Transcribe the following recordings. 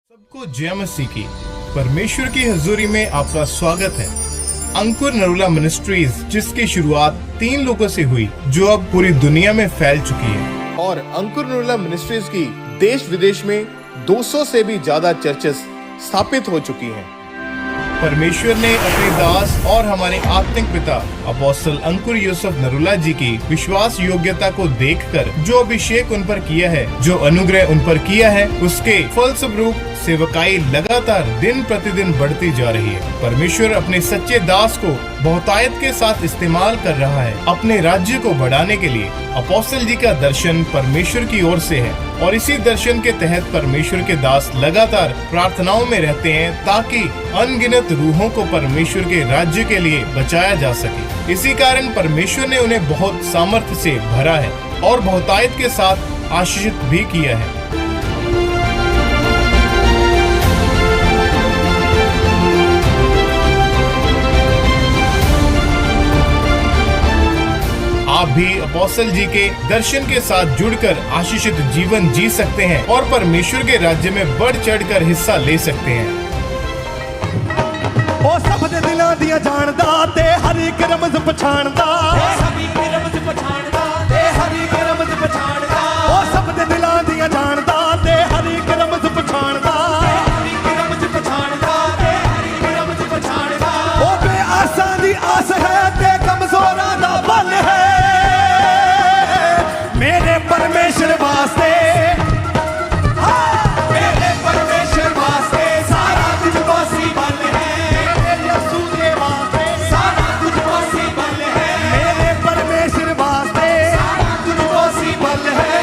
सबको जय मसीह की। परमेश्वर की हजूरी में आपका स्वागत है। अंकुर नरूला मिनिस्ट्रीज, जिसकी शुरुआत 3 लोगों से हुई, जो अब पूरी दुनिया में फैल चुकी है। और अंकुर नरूला मिनिस्ट्रीज की देश विदेश में 200 से भी ज्यादा चर्चेस स्थापित हो चुकी हैं। परमेश्वर ने अपने दास और हमारे आत्मिक पिता अपोस्टल अंकुर यूसुफ नरूला जी की विश्वास योग्यता को देखकर जो अभिषेक उन पर किया है, जो अनुग्रह उन पर किया है, उसके फलस्वरूप सेवकाई लगातार दिन प्रतिदिन बढ़ती जा रही है। परमेश्वर अपने सच्चे दास को बहुतायत के साथ इस्तेमाल कर रहा है अपने राज्य को बढ़ाने के लिए। अपोस्टल जी का दर्शन परमेश्वर की ओर से है और इसी दर्शन के तहत परमेश्वर के दास लगातार प्रार्थनाओं में रहते हैं ताकि अनगिनत रूहों को परमेश्वर के राज्य के लिए बचाया जा सके। इसी कारण परमेश्वर ने उन्हें बहुत सामर्थ्य से भरा है और बहुतायत के साथ आशीषित भी किया है। आप भी अपोस्टल जी के दर्शन के साथ जुड़कर आशीषित जीवन जी सकते हैं और परमेश्वर के राज्य में बढ़ चढ़कर हिस्सा ले सकते हैं। ओ सब दे दिलां दियां जानदा ते हर एक रमज पछाणदा, सभी के रमज पछाणदा ते हर एक रमज पछाणदा। ओ सब दे दिलां दियां जानदा ते हर एक रमज पछाणदा, हर एक रमज पछाणदा ते हर एक रमज पछाणदा। ओ बेआसां दी आस है ते कमजोरां दा बल है, मेरे परमेश्वर वास्ते, मेरे परमेश्वर वास्ते सारा कुछ पॉसिबल है, मेरे यीशु के वास्ते सारा कुछ पॉसिबल है, मेरे परमेश्वर वास्ते सारा कुछ पॉसिबल है।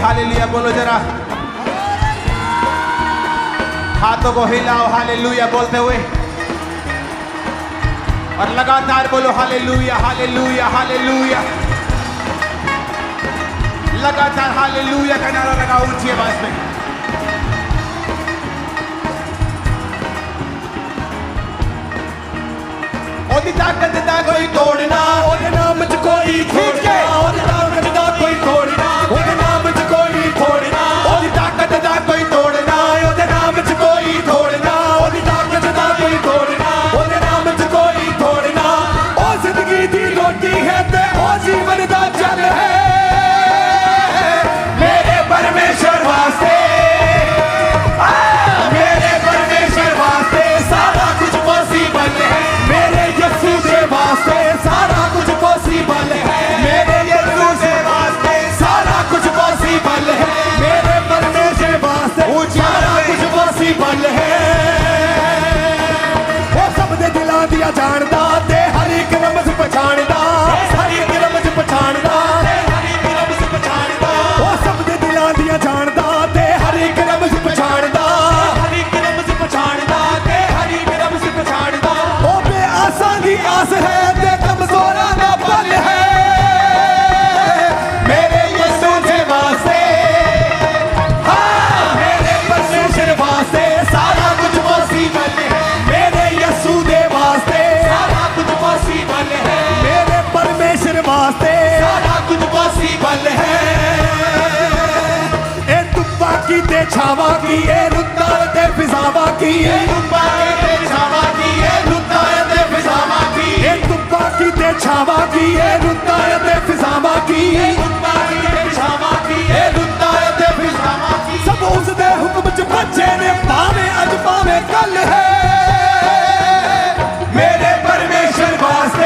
हालेलुया बोलो जरा, हाथों को हिलाओ हालेलुया बोलते हुए और लगातार बोलो हालेलुया हालेलुया हालेलुया। लगातार हालेलुया का नारा लगाओ ऊंची आवाज में। ओदी ताकत दा कोई तोड़ना, ओदे नाम च कोई छोड़ना, ओदे ताकत दा कोई तोड़ना, ओदे नाम च कोई छोड़ना, ओदी ताकत दा कोई तोड़ना, ओदे नाम च कोई छोड़ना, ओदी ताकत दा कोई तोड़ना, ओदे नाम च कोई छोड़ना। ओ जिंदगी दी रोटी है ते ओ जीवन दा जल है, मेरे परमेश्वर वास्ते, मेरे परमेश्वर वास्ते सारा कुछ पॉसिबल है, मेरे यीशु के वास्ते सारा कुछ पॉसिबल है, मेरे यीशु के वास्ते सारा कुछ पॉसिबल है, मेरे परमेश्वर वास्ते सारा कुछ पॉसिबल है। वो सब दे दिलां दिया जानदा ते हर एक रमज पछाणदा, हर एक रमज पछाणदा, हर एक रमज पछाणदा। वो सब दे दिलां दिया जानदा ते हर एक रमज पछाणदा, हर एक रमज पछाणदा ते हर एक रमज पछाणदा। ओ बेआसां दी आस है ते कमजोरां दा बल है, मेरे यीशु के वास्ते, हाँ मेरे परमेश्वर वास्ते सारा कुछ पॉसिबल है, मेरे यीशु के वास्ते सारा कुछ पॉसिबल है, मेरे परमेश्वर वास्ते सारा कुछ पॉसिबल है। ए तुप्पा की ते छावा की, ए रुत्ता ते फिजावा की, ए तुप्पा ते छावा की, ए रुत्ता ते फिजावा की, ए तुप्पा की ते छावा की, ए रुत्ता ते फिजावा की, ए तुप्पा की ते छावा की, ए रुत्ता ते फिजावा की। सब उसदे हुक्म च बच्चे ने पावे अज पावे कल है, मेरे परमेश्वर वास्ते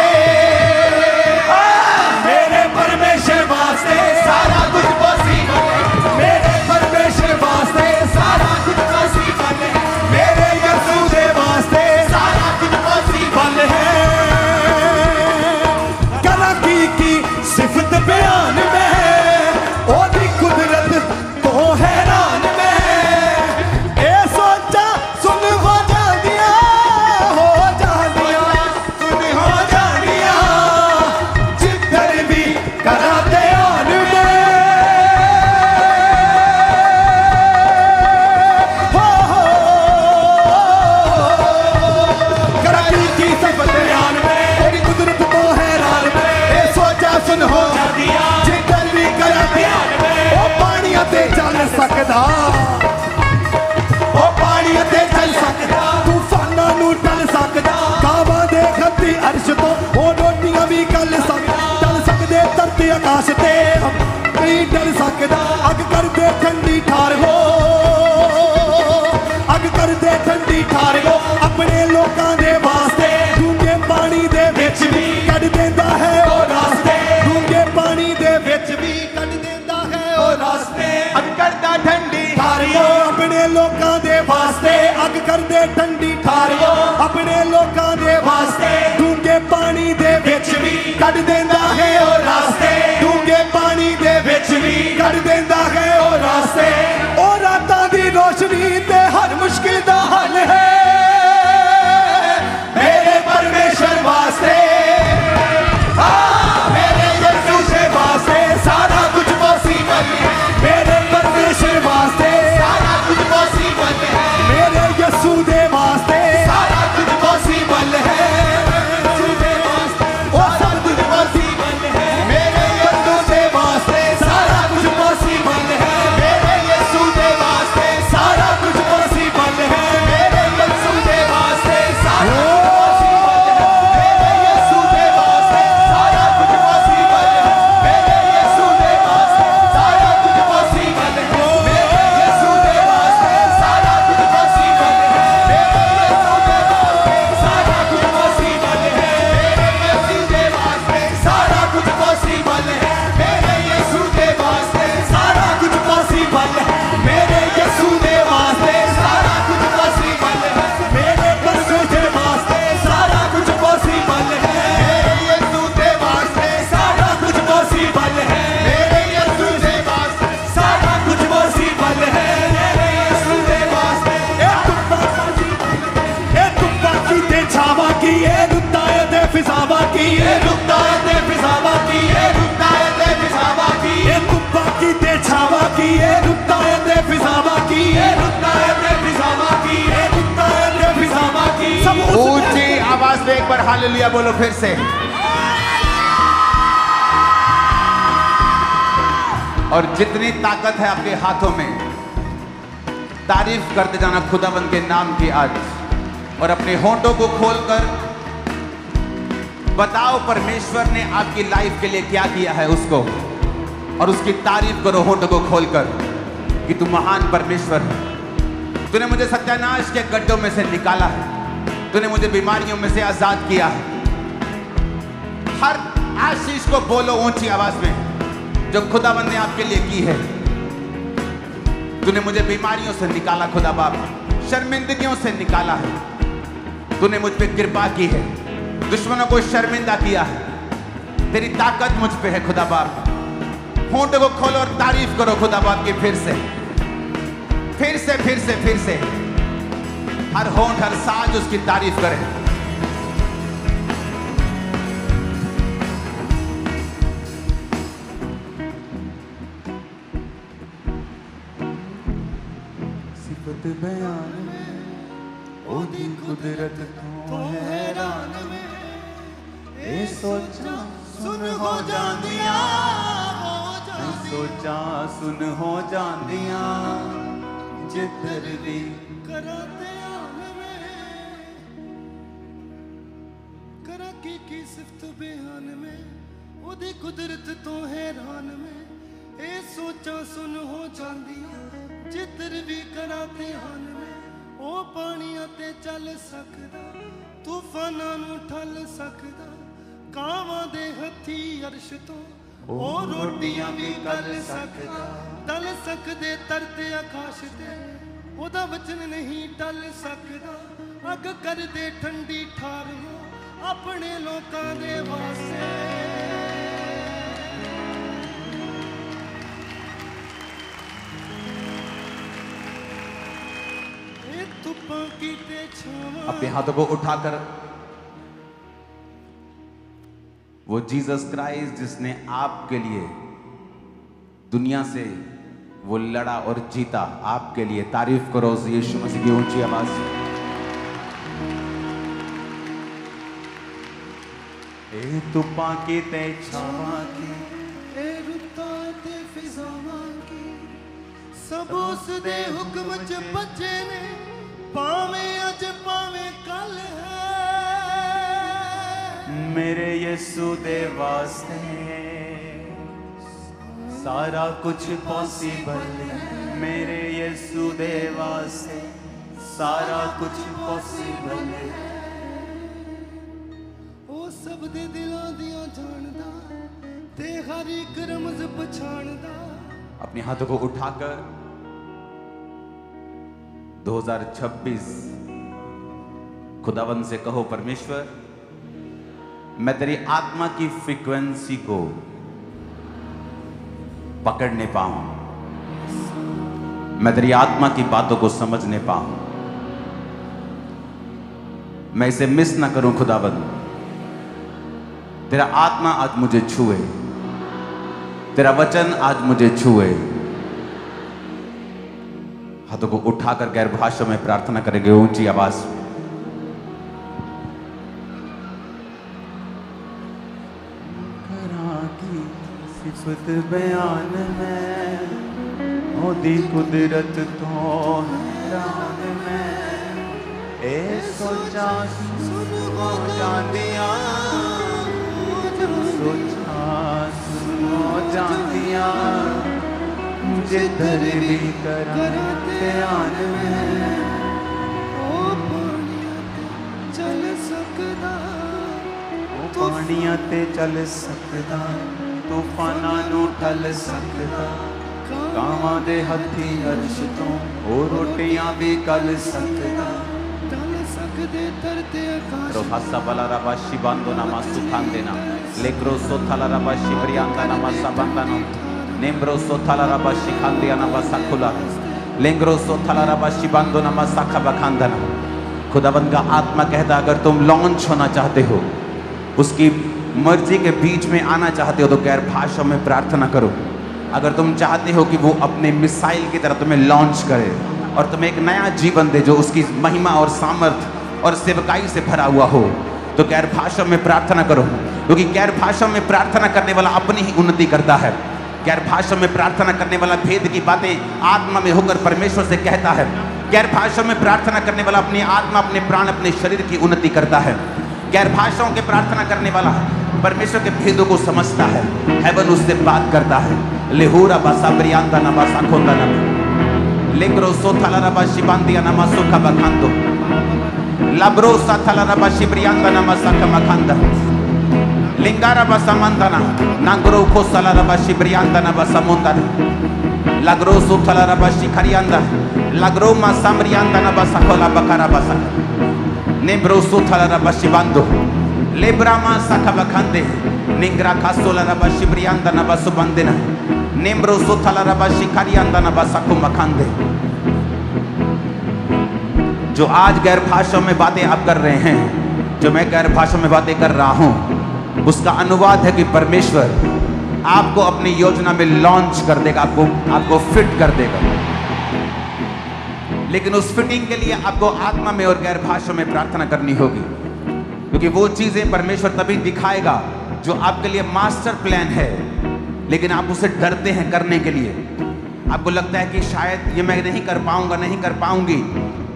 आकाश ते नहीं डर सकदा अग कर दे ठंडी ठार हो अग कर दे ठंडी ठार हो अपने लोकां दे वास्ते डूंगे पानी दे विच भी कढ देंदा है ओ रास्ते डूंगे पानी दे विच भी कढ देंदा है ओ रास्ते अग करदा ठंडी ठार हो अपने लोकां दे वास्ते अग कर दे ठंडी ठार हो अपने लोकां दे वास्ते डूंगे पानी दे विच भी कढ देंदा है ओ रास्ते डूंगे पानी दे विच भी कढ देंदा है ओ रास्ते ओ रातां दी रोशनी ते हर मुश्किल दा हल है मेरे परमेश्वर वास्ते मेरे यीशु के वास्ते सारा कुछ पॉसिबल है मेरे परमेश्वर वास्ते सारा कुछ पॉसिबल है मेरे यीशु दे वास्ते सारा कुछ पॉसिबल है यीशु दे वास्ते ओ सब कुछ पॉसिबल है मेरे यीशु दे वास्ते सारा कुछ पॉसिबल है मेरे यीशु दे वास्ते सारा कुछ पॉसिबल है मेरे यीशु दे वास्ते सारा मेरे यीशु दे वास्ते सारा कुछ पॉसिबल है मेरे यीशु दे वास्ते सारा कुछ पॉसिबल है मेरे यीशु दे वास्ते सारा कुछ पॉसिबल है मेरे यीशु दे वास्ते सारा कुछ पॉसिबल है मेरे यीशु दे वास्ते सारा कुछ पॉसिबल है मेरे यीशु दे वास्ते सारा कुछ पॉसिबल है मेरे यीशु दे वास्ते सारा कुछ पॉसिबल है मेरे परमेश्वर वास्ते सारा कुछ पॉसिबल है मेरे यीशु दे वास्ते सारा कुछ पॉसिबल है मेरे यीशु दे वास्ते सारा कुछ पॉसिबल है मेरे यीशु दे वास्ते ए तुप्पा की ते छावा की ए रुत्ता ते फिजावा की ए रुत्ता ते फिजावा की ए रुकता है ते फिजावा की ए तुप्पा की ते छावा की ए रुत्ता ते फिजावा की ए रुत्ता ते फिजावा की ए रुत्ता ते फिजावा की सब ऊंची आवाज में एक बार हालेलुया बोलो फिर से और जितनी ताकत है आपके हाथों में तारीफ करते जाना खुदावंद के नाम की आज और अपने होंठों को खोलकर बताओ परमेश्वर ने आपकी लाइफ के लिए क्या किया है उसको और उसकी तारीफ करो होंठों को खोलकर कि तू महान परमेश्वर है तूने मुझे सत्यानाश के गड्ढों में से निकाला है तूने मुझे बीमारियों में से आजाद किया है हर आशीष को बोलो ऊंची आवाज में जो खुदावंद ने आपके लिए की है तूने मुझे बीमारियों से निकाला खुदा बाप शर्मिंदगियों से निकाला है तूने मुझ पे कृपा की है दुश्मनों को शर्मिंदा किया है तेरी ताकत मुझ पे है खुदा बाप होंठों को खोलो और तारीफ करो खुदा बाप की फिर से फिर से फिर से फिर से हर होंठ हर सांस उसकी तारीफ करे सिफत बयान में ओदी कुदरत तो हैरान में ए सोचा सुन हो जांदियां सोचा सुन हो जांदियां जिधर दी कराते करा की सिफ्त बयान में ओदी कुदरत तो हैरान में ए सोचा सुन हो जांदियां जिधर भी कराते हन में ओ पानियां ते चल सकदा तूफानां नूं ठल सकदा कावां दे हत्थी अर्श तो ओ रोटियां भी कर सकदा टल सकदे तरते आकाश ते ओदा वचन नहीं टल सकदा अग कर दे ठंडी ठार हो अपने लोकां दे वास्ते ए तुप्पां कीते छावां अपने हाथों को उठाकर वो जीसस क्राइस्ट जिसने आपके लिए दुनिया से वो लड़ा और जीता आपके लिए तारीफ करो उस यीशु मसीह की ऊंची आवाज से ए तुप्पा की ते छावां की ए रुत्ता ते फिजावां की सब उस दे हुक्म च बचे ने भावें अज भावें कल है मेरे यीशु दे वास्ते सारा कुछ पॉसिबल मेरे यीशु देवा से, सारा कुछ पॉसिबल है। ਉਹ ਸਭ ਦੇ ਦਿਲਾਂ ਦੀਆਂ ਜਾਣਦਾ ਤੇ ਹਰ ਇੱਕ ਰਮਜ਼ ਪਛਾਣਦਾ। अपने हाथों को उठाकर 2026 खुदावंद से कहो, परमेश्वर मैं तेरी आत्मा की फ्रीक्वेंसी को पकड़ने पाऊं, मैं तेरी आत्मा की बातों को समझने पाऊं, मैं इसे मिस ना करूं। खुदावंद तेरा आत्मा आज मुझे छुए, तेरा वचन आज मुझे छुए। हाथों को उठाकर गैर भाषा में प्रार्थना करेंगे ऊंची आवाज में। सिफत बयान में ओदी कुदरत तो हैरान में, ए सोचा सुनो जानिया, सोचा सुनो जानिया, मुझे दर्दी कराते आन में। ਉਹ ਪਾਣੀਆਂ ਤੇ ਚੱਲ ਸਕਦਾ, ਪਾਣੀਆਂ ਤੇ ਚੱਲ ਸਕਦਾ, ਤੂਫਾਨਾਂ ਨੂੰ ਠੱਲ ਸਕਦਾ, ਕਾਵਾਂ ਦੇ ਹੱਥੀ ਅਰਸ਼ ਤੋਂ ਉਹ ਰੋਟੀਆਂ ਵੀ ਕੱਲ ਸਕਦਾ। ਚੱਲ ਸਕਦੇ ਤਰਤੇ ਆਕਾਸ਼। Rohasa balara bashi bando nama sukandena, legro sothala rabashi brianda nama sabandano, nembro sothala rabashi kandia nama sakula, lengro sothala rabashi bando nama sakabakandana। खुदावंद का आत्मा कहता, अगर तुम लॉन्च होना चाहते हो, उसकी मर्जी के बीच में आना चाहते हो, तो गैर भाषा में प्रार्थना करो। अगर तुम चाहते हो कि वो अपने मिसाइल की तरह तुम्हें लॉन्च करे और तुम्हें एक नया जीवन दे जो उसकी महिमा और सामर्थ और सेवकाई से भरा हुआ हो, तो गैर भाषा में प्रार्थना करो, क्योंकि गैर भाषा में प्रार्थना करने वाला अपनी ही उन्नति करता है। गैर भाषा में प्रार्थना करने वाला भेद की बातें आत्मा में होकर परमेश्वर से कहता है। गैर भाषा में प्रार्थना करने वाला अपनी आत्मा, अपने प्राण, अपने शरीर की उन्नति करता है। गैर भाषाओं के प्रार्थना करने वाला परमेश्वर के भेदों को समझता है, हेवन उससे बात करता है। लेहुरा बासा ब्रियांता नमा साखोंदा नमा, लेग्रो सोथाला रबा शिबांदिया नमा सुखा बखांदो, लाब्रो साथाला रबा शिब्रियांता नमा साखा मखांदा, लिंगारा बासा मंदाना, नांगरो खोसाला रबा शिब्रियांता नमा समुंदा, लाग्रो सोथाला रबा शिखरियांदा, लाग्रो मा सामरियांता नमा साखोला बकारा बासा, नेब्रो सोथाला रबा शिबांदो, लेब्रामा साखा बखांदे, निंग्रा कासोला रबा शिब्रियांता नमा सुबंदेना, नेम्ब्रो सोथाला रबा शिखरियांता नमा साखो मखांदे। जो आज गैर भाषा में बातें आप कर रहे हैं, जो मैं गैर भाषा में बातें कर रहा हूं, उसका अनुवाद है कि परमेश्वर आपको अपनी योजना में लॉन्च कर देगा, आपको फिट कर देगा। लेकिन उस फिटिंग के लिए आपको आत्मा में और गैर भाषा में प्रार्थना करनी होगी, क्योंकि वो चीजें परमेश्वर तभी दिखाएगा जो आपके लिए मास्टर प्लान है, लेकिन आप उसे डरते हैं करने के लिए। आपको लगता है कि शायद ये मैं नहीं कर पाऊंगा, नहीं कर पाऊंगी,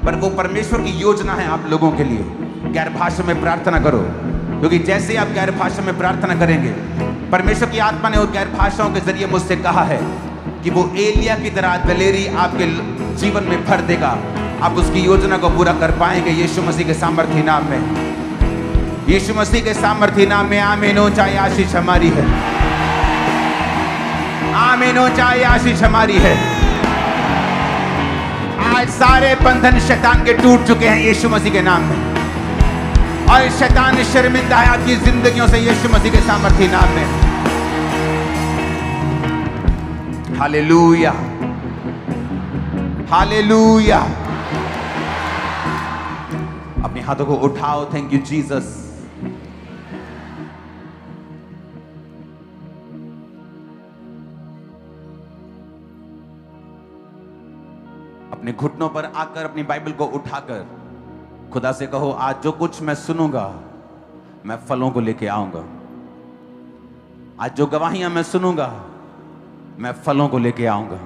पर वो परमेश्वर की योजना है आप लोगों के लिए। गैर भाषा में प्रार्थना करो, क्योंकि जैसे आप गैर भाषा में प्रार्थना करेंगे, परमेश्वर की आत्मा ने और गैर भाषाओं के जरिए मुझसे कहा है कि वो एलिया की तरह दलेरी आपके जीवन में भर देगा। आप उसकी योजना को पूरा कर पाएंगे यीशु मसीह के सामर्थी नाम में। यीशु मसीह के सामर्थी नाम में आमीन हो। चाहे आशीष हमारी है, आमीन हो, चाहे आशीष हमारी है। आज सारे बंधन शैतान के टूट चुके हैं यीशु मसीह के नाम में, और शैतान शर्मिंदा है आपकी जिंदगियों से यीशु मसीह के सामर्थी नाम में। Hallelujah, hallelujah. अपने हाथों को उठाओ। Thank you Jesus. अपने घुटनों पर आकर अपनी बाइबल को उठाकर खुदा से कहो, आज जो कुछ मैं सुनूंगा मैं फलों को लेके आऊंगा। आज जो गवाहियां मैं सुनूंगा मैं फलों को लेके आऊंगा।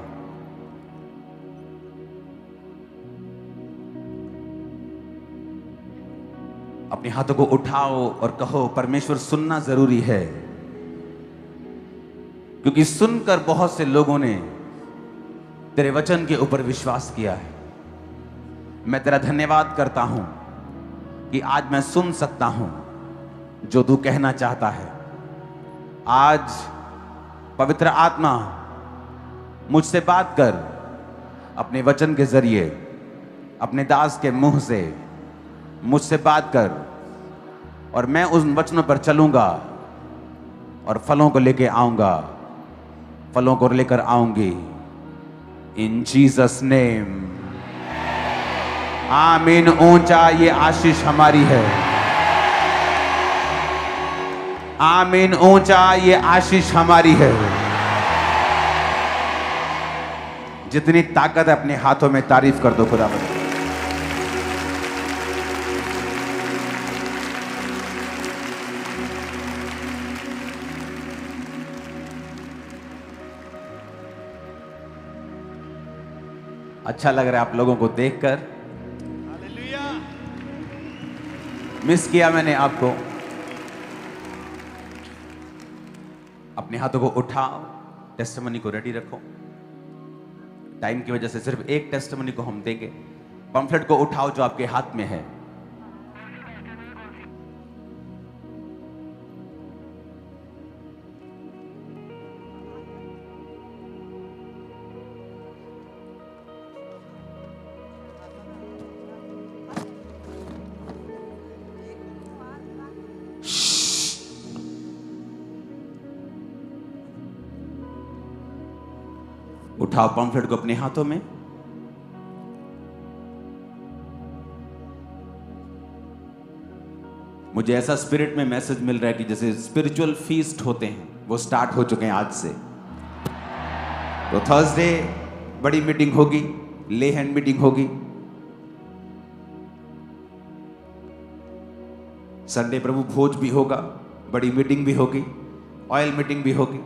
अपने हाथों को उठाओ और कहो, परमेश्वर सुनना जरूरी है, क्योंकि सुनकर बहुत से लोगों ने तेरे वचन के ऊपर विश्वास किया है। मैं तेरा धन्यवाद करता हूं कि आज मैं सुन सकता हूं जो तू कहना चाहता है। आज पवित्र आत्मा मुझसे बात कर, अपने वचन के जरिए, अपने दास के मुंह से मुझसे बात कर, और मैं उन वचनों पर चलूंगा और फलों को लेकर आऊंगा, फलों को लेकर आऊंगी। इन जीसस नेम, आमीन। ऊंचा ये आशीष हमारी है। आमीन। ऊंचा ये आशीष हमारी है। जितनी ताकत है अपने हाथों में तारीफ कर दो खुदा बंद। अच्छा लग रहा है आप लोगों को देखकर। मिस किया मैंने आपको। अपने हाथों को उठाओ, टेस्टिमनी को रेडी रखो। टाइम की वजह से सिर्फ एक टेस्टिमनी को हम देंगे। पंफलेट को उठाओ जो आपके हाथ में है। उठाओ पंफलेट को अपने हाथों में। मुझे ऐसा स्पिरिट में मैसेज मिल रहा है कि जैसे स्पिरिचुअल फीस्ट होते हैं वो स्टार्ट हो चुके हैं आज से। तो थर्सडे बड़ी मीटिंग होगी, ले हैंड मीटिंग होगी। संडे प्रभु भोज भी होगा, बड़ी मीटिंग भी होगी, ऑयल मीटिंग भी होगी।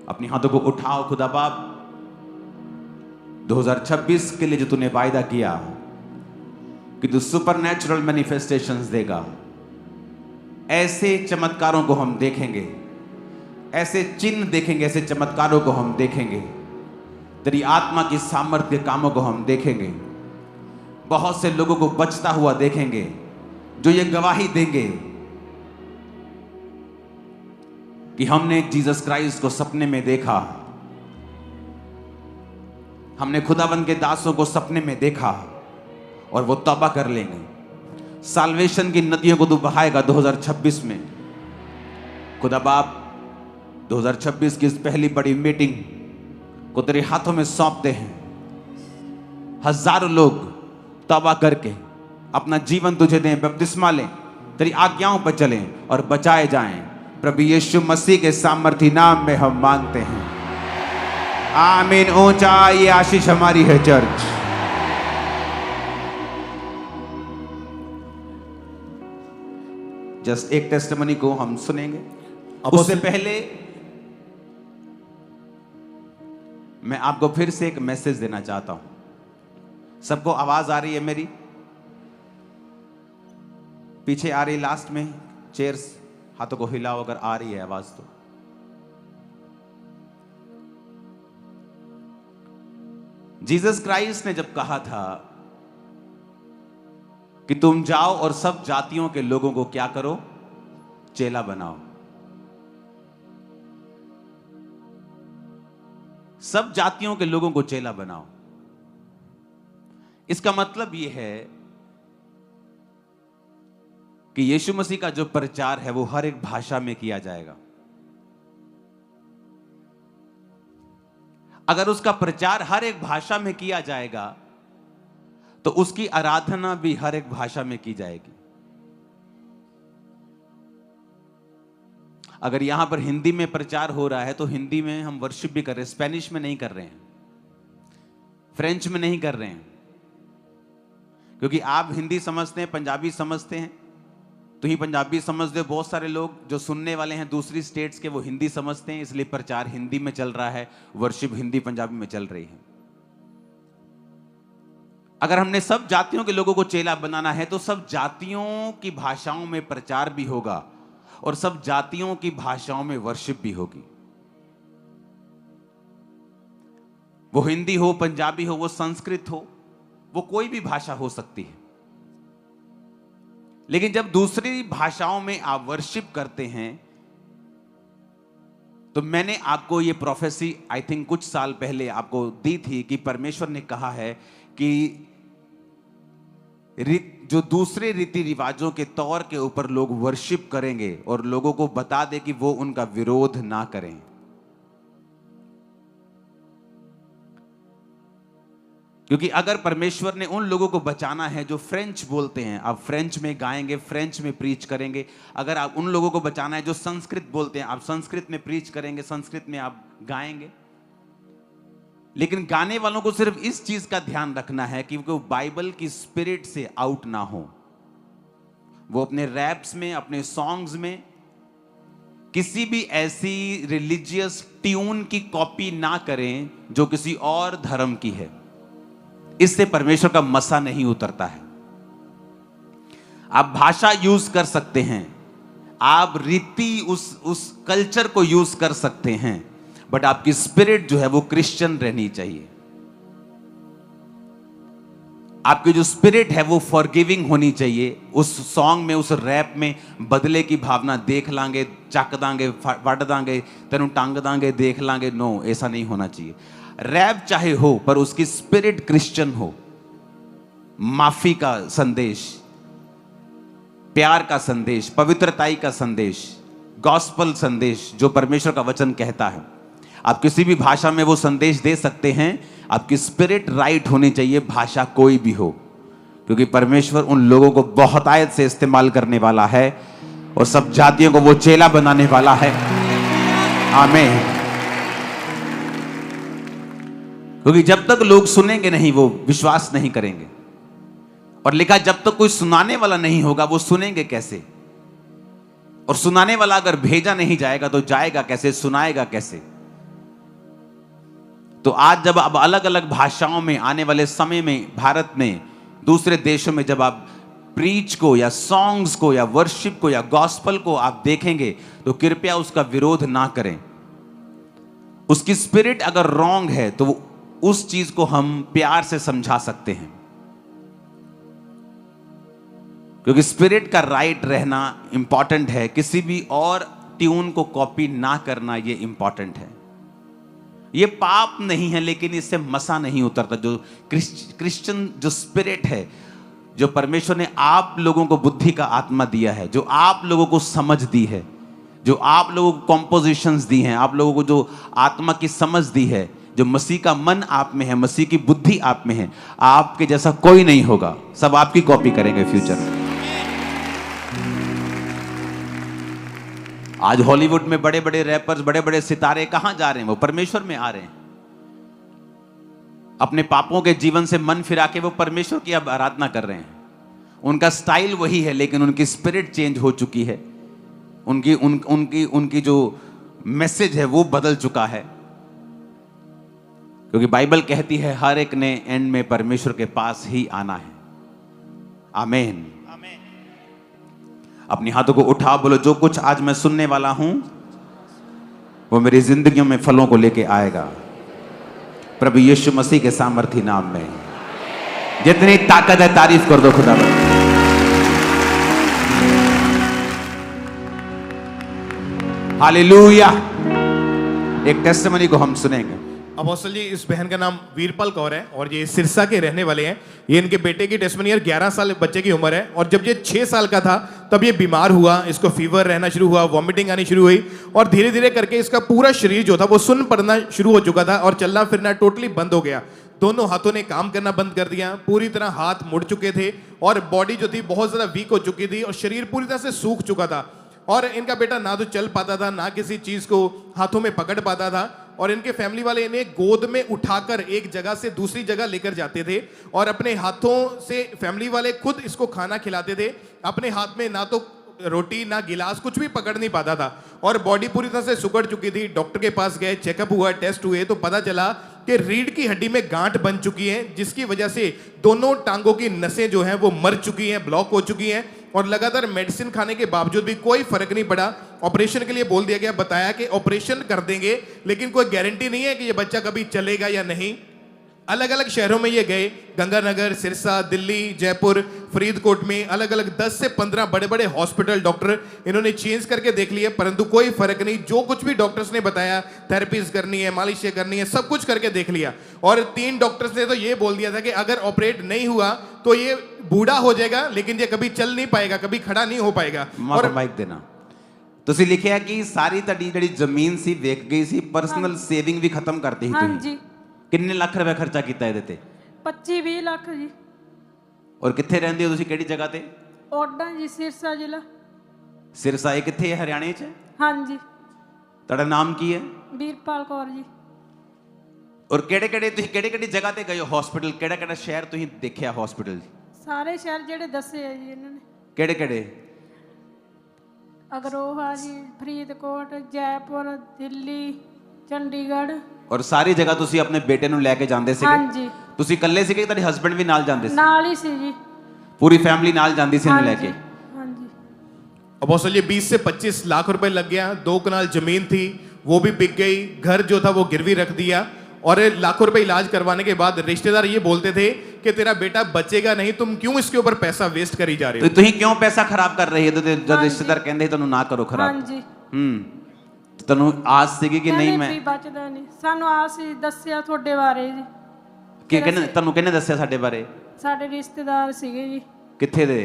अपने हाथों को उठाओ। खुदा बाप, 2026 के लिए जो तूने वायदा किया कि तू सुपरनैचुरल मैनिफेस्टेशंस देगा, ऐसे चमत्कारों को हम देखेंगे, ऐसे चिन्ह देखेंगे, ऐसे चमत्कारों को हम देखेंगे। तेरी आत्मा की सामर्थ्य के कामों को हम देखेंगे। बहुत से लोगों को बचता हुआ देखेंगे जो ये गवाही देंगे कि हमने जीसस क्राइस्ट को सपने में देखा, हमने खुदाबंद के दासों को सपने में देखा, और वो तौबा कर लेंगे। साल्वेशन की नदियों को तू बहाएगा 2026 में। खुदा बाप, 2026 की इस पहली बड़ी मीटिंग को तेरे हाथों में सौंपते हैं। हजारों लोग तौबा करके अपना जीवन तुझे दें, बपतिस्मा लें, तेरी आज्ञाओं पर चलें और बचाए जाएं। प्रभु यीशु मसीह के सामर्थी नाम में हम मांगते हैं, आमीन। ऊंचा ये आशीष हमारी है चर्च। जस्ट एक टेस्टिमनी को हम सुनेंगे। उससे पहले मैं आपको फिर से एक मैसेज देना चाहता हूं। सबको आवाज आ रही है मेरी? पीछे आ रही, लास्ट में चेयर्स, हाथों को हिलाओ अगर आ रही है आवाज तो। जीसस क्राइस्ट ने जब कहा था कि तुम जाओ और सब जातियों के लोगों को क्या करो? चेला बनाओ। सब जातियों के लोगों को चेला बनाओ। इसका मतलब यह है कि यीशु मसीह का जो प्रचार है वो हर एक भाषा में किया जाएगा। अगर उसका प्रचार हर एक भाषा में किया जाएगा तो उसकी आराधना भी हर एक भाषा में की जाएगी। अगर यहां पर हिंदी में प्रचार हो रहा है तो हिंदी में हम वर्शिप भी कर रहे हैं, स्पेनिश में नहीं कर रहे हैं, फ्रेंच में नहीं कर रहे हैं, क्योंकि आप हिंदी समझते हैं, पंजाबी समझते हैं, तो ही पंजाबी समझते हो। बहुत सारे लोग जो सुनने वाले हैं दूसरी स्टेट्स के, वो हिंदी समझते हैं, इसलिए प्रचार हिंदी में चल रहा है, वर्शिप हिंदी पंजाबी में चल रही है। अगर हमने सब जातियों के लोगों को चेला बनाना है तो सब जातियों की भाषाओं में प्रचार भी होगा और सब जातियों की भाषाओं में वर्शिप भी होगी। वो हिंदी हो, पंजाबी हो, वो संस्कृत हो, वो कोई भी भाषा हो सकती है। लेकिन जब दूसरी भाषाओं में आप वर्शिप करते हैं, तो मैंने आपको ये प्रोफेसी आई थिंक कुछ साल पहले आपको दी थी कि परमेश्वर ने कहा है कि जो दूसरे रीति रिवाजों के तौर के ऊपर लोग वर्शिप करेंगे और लोगों को बता दे कि वो उनका विरोध ना करें। क्योंकि अगर परमेश्वर ने उन लोगों को बचाना है जो फ्रेंच बोलते हैं, आप फ्रेंच में गाएंगे, फ्रेंच में प्रीच करेंगे। अगर आप उन लोगों को बचाना है जो संस्कृत बोलते हैं, आप संस्कृत में प्रीच करेंगे, संस्कृत में आप गाएंगे। लेकिन गाने वालों को सिर्फ इस चीज का ध्यान रखना है कि वो बाइबल की स्पिरिट से आउट ना हो। वो अपने रैप्स में, अपने सॉन्ग्स में किसी भी ऐसी रिलीजियस ट्यून की कॉपी ना करें जो किसी और धर्म की है। इससे परमेश्वर का मसा नहीं उतरता है। आप भाषा यूज कर सकते हैं, आप रीति उस कल्चर को यूज कर सकते हैं, बट आपकी स्पिरिट जो है वो क्रिश्चियन रहनी चाहिए। आपकी जो स्पिरिट है वो फॉरगिविंग होनी चाहिए। उस सॉन्ग में, उस रैप में बदले की भावना देख लांगे, चक दांगे, वट दांगे, तेनू टंग दांगे, देख लांगे, नो, ऐसा नहीं होना चाहिए। रैप चाहे हो पर उसकी स्पिरिट क्रिश्चियन हो। माफी का संदेश, प्यार का संदेश, पवित्रताई का संदेश, गॉस्पल संदेश जो परमेश्वर का वचन कहता है। आप किसी भी भाषा में वो संदेश दे सकते हैं। आपकी स्पिरिट राइट होनी चाहिए, भाषा कोई भी हो, क्योंकि परमेश्वर उन लोगों को बहुत आयत से इस्तेमाल करने वाला है और सब जातियों को वो चेला बनाने वाला है। आमीन। क्योंकि जब तक लोग सुनेंगे नहीं वो विश्वास नहीं करेंगे। और लिखा जब तक कोई सुनाने वाला नहीं होगा वो सुनेंगे कैसे? और सुनाने वाला अगर भेजा नहीं जाएगा तो जाएगा कैसे, सुनाएगा कैसे? तो आज जब अब अलग अलग भाषाओं में आने वाले समय में भारत में, दूसरे देशों में जब आप प्रीच को या सॉन्ग्स को या वर्शिप को या गॉस्पल को आप देखेंगे तो कृपया उसका विरोध ना करें। उसकी स्पिरिट अगर रॉन्ग है तो उस चीज को हम प्यार से समझा सकते हैं, क्योंकि स्पिरिट का राइट रहना इंपॉर्टेंट है। किसी भी और ट्यून को कॉपी ना करना ये इंपॉर्टेंट है। ये पाप नहीं है, लेकिन इससे मसा नहीं उतरता। जो क्रिश्चियन जो स्पिरिट है, जो परमेश्वर ने आप लोगों को बुद्धि का आत्मा दिया है, जो आप लोगों को समझ दी है, जो आप लोगों को कॉम्पोजिशंस दी हैं, आप लोगों को जो आत्मा की समझ दी है, जो मसीह का मन आप में है, मसीह की बुद्धि आप में है, आपके जैसा कोई नहीं होगा। सब आपकी कॉपी करेंगे फ्यूचर में। आज हॉलीवुड में बड़े बड़े रैपर्स, बड़े बड़े सितारे कहां जा रहे हैं? वो परमेश्वर में आ रहे हैं। अपने पापों के जीवन से मन फिरा के वो परमेश्वर की अब आराधना कर रहे हैं। उनका स्टाइल वही है, लेकिन उनकी स्पिरिट चेंज हो चुकी है। उनकी जो मैसेज है वो बदल चुका है। क्योंकि बाइबल कहती है हर एक ने एंड में परमेश्वर के पास ही आना है। आमीन। अपनी हाथों को उठा, बोलो जो कुछ आज मैं सुनने वाला हूं वो मेरी जिंदगियों में फलों को लेके आएगा, प्रभु यीशु मसीह के सामर्थी नाम में। जितनी ताकत है तारीफ कर दो खुदा। हालेलुया। एक टेस्टिमनी को हम सुनेंगे। अपोस्टल जी, इस बहन का नाम वीरपाल कौर है और ये सिरसा के रहने वाले हैं। ये इनके बेटे की टेस्टिमनी है। 11 साल बच्चे की उम्र है और जब ये 6 साल का था तब ये बीमार हुआ। इसको फीवर रहना शुरू हुआ, वॉमिटिंग आनी शुरू हुई और धीरे धीरे करके इसका पूरा शरीर जो था वो सुन्न पड़ना शुरू हो चुका था और चलना फिरना टोटली बंद हो गया। दोनों हाथों ने काम करना बंद कर दिया, पूरी तरह हाथ मुड़ चुके थे और बॉडी जो थी बहुत ज्यादा वीक हो चुकी थी और शरीर पूरी तरह से सूख चुका था। और इनका बेटा ना तो चल पाता था, ना किसी चीज को हाथों में पकड़ पाता था और इनके फैमिली वाले इन्हें गोद में उठाकर एक जगह से दूसरी जगह लेकर जाते थे और अपने हाथों से फैमिली वाले खुद इसको खाना खिलाते थे। अपने हाथ में ना तो रोटी ना गिलास कुछ भी पकड़ नहीं पाता था और बॉडी पूरी तरह से सुकड़ चुकी थी। डॉक्टर के पास गए, चेकअप हुआ, टेस्ट हुए तो पता चला कि रीढ़ की हड्डी में गांठ बन चुकी है, जिसकी वजह से दोनों टांगों की नसें जो हैं वो मर चुकी हैं, ब्लॉक हो चुकी हैं और लगातार मेडिसिन खाने के बावजूद भी कोई फर्क नहीं पड़ा। ऑपरेशन के लिए बोल दिया गया, बताया कि ऑपरेशन कर देंगे, लेकिन कोई गारंटी नहीं है कि ये बच्चा कभी चलेगा या नहीं। अलग अलग शहरों में ये गए, गंगानगर, सिरसा, दिल्ली, जयपुर, फरीदकोट में अलग अलग 10 से 15 बड़े बड़े हॉस्पिटल डॉक्टर इन्होंने चेंज करके देख लिए, परंतु कोई फर्क नहीं। जो कुछ भी डॉक्टर्स ने बताया, थेरेपीज करनी है, मालिश करनी है, सब कुछ करके देख लिया। और 3 डॉक्टर्स ने तो ये बोल दिया था कि अगर ऑपरेट नहीं हुआ तो ये बूढ़ा हो जाएगा, लेकिन ये कभी चल नहीं पाएगा, कभी खड़ा नहीं हो पाएगा। और माइक देना। ਤੁਸੀਂ ਲਿਖਿਆ ਕਿ ਸਾਰੀ ਤੁਹਾਡੀ ਜਿਹੜੀ ਜ਼ਮੀਨ ਸੀ ਵੇਚ ਗਈ ਸੀ, ਪਰਸਨਲ ਸੇਵਿੰਗ ਵੀ ਖਤਮ ਕਰਤੀ ਸੀ ਤੁਸੀਂ। ਹਾਂਜੀ। ਕਿੰਨੇ ਲੱਖ ਰੁਪਏ ਖਰਚਾ ਕੀਤਾ ਇਹਦੇ ਤੇ? 25-20 ਲੱਖ ਜੀ। ਔਰ ਕਿੱਥੇ ਰਹਿੰਦੇ ਹੋ ਤੁਸੀਂ, ਕਿਹੜੀ ਜਗ੍ਹਾ ਤੇ? ਓਡਾ ਜੀ, ਸਿਰਸਾ ਜ਼ਿਲ੍ਹਾ। ਸਿਰਸਾ ਇਹ ਕਿੱਥੇ ਹੈ, ਹਰਿਆਣੇ 'ਚ? ਹਾਂਜੀ। ਤੁਹਾਡਾ ਨਾਮ ਕੀ ਹੈ? ਵੀਰਪਾਲ ਕੌਰ ਜੀ। ਔਰ ਕਿਹੜੇ ਕਿਹੜੀ ਜਗ੍ਹਾ ਤੇ ਗਏ ਹੋ ਹਸਪੀਟਲ? ਕਿਹੜਾ ਸ਼ਹਿਰ ਤੁਸੀਂ ਦੇਖਿਆ ਹਸਪੀਟਲ? ਸਾਰੇ ਸ਼ਹਿਰ ਜਿਹੜੇ ਦੱਸੇ ਆ ਜੀ ਇਹਨਾਂ ਨੇ। ਕਿਹੜੇ? ਅਗਰੋਹਾ ਜੀ, ਫਰੀਦਕੋਟ, ਜੈਪੁਰ, ਦਿੱਲੀ, ਚੰਡੀਗੜ੍ਹ। ਔਰ ਸਾਰੀ ਜਗ੍ਹਾ ਤੁਸੀਂ ਆਪਣੇ ਬੇਟੇ ਨੂੰ ਲੈ ਕੇ ਜਾਂਦੇ ਸੀਗੇ? ਹਾਂਜੀ। ਤੁਸੀਂ ਇਕੱਲੇ ਸੀਗੇ, ਤੁਹਾਡੇ ਹਸਬੰਡ ਵੀ ਨਾਲ ਜਾਂਦੇ ਸੀ? ਨਾਲ ਹੀ ਸੀ ਜੀ। पूरी फैमिली नाल जाती सी इन्हें लेके? ਹਾਂਜੀ। अपोस्टल जी 20 से 25 लाख रुपए लग गया, 2 कनाल जमीन थी वो भी बिक गई, घर जो था वो गिरवी रख दिया, और लाखों रुपए इलाज करवाने के बाद रिश्तेदार ये बोलते थे कि तेरा बेटा बचेगा नहीं, तुम क्यों इसके ऊपर पैसा वेस्ट करी जा रहे हो? तो तुम क्यों पैसा खराब कर रहे हो? जब रिश्तेदार कहते तुम ना करो खराब। ਹਾਂਜੀ। ਤੈਨੂੰ ਆਸ ਸੀਗੀ ਕਿ ਨਹੀਂ ਮੈਂ ਵੀ ਬਚਦਾ ਨਹੀਂ, ਸਾਨੂੰ ਆਸ ਹੀ ਦੱਸਿਆ ਤੁਹਾਡੇ ਬਾਰੇ ਜੀ। ਤੁਹਾਨੂੰ ਕਿਹਨੇ ਦੱਸਿਆ ਸਾਡੇ ਬਾਰੇ? ਸਾਡੇ ਰਿਸ਼ਤੇਦਾਰ ਸੀਗੇ ਜੀ। ਕਿੱਥੇ ਦੇ?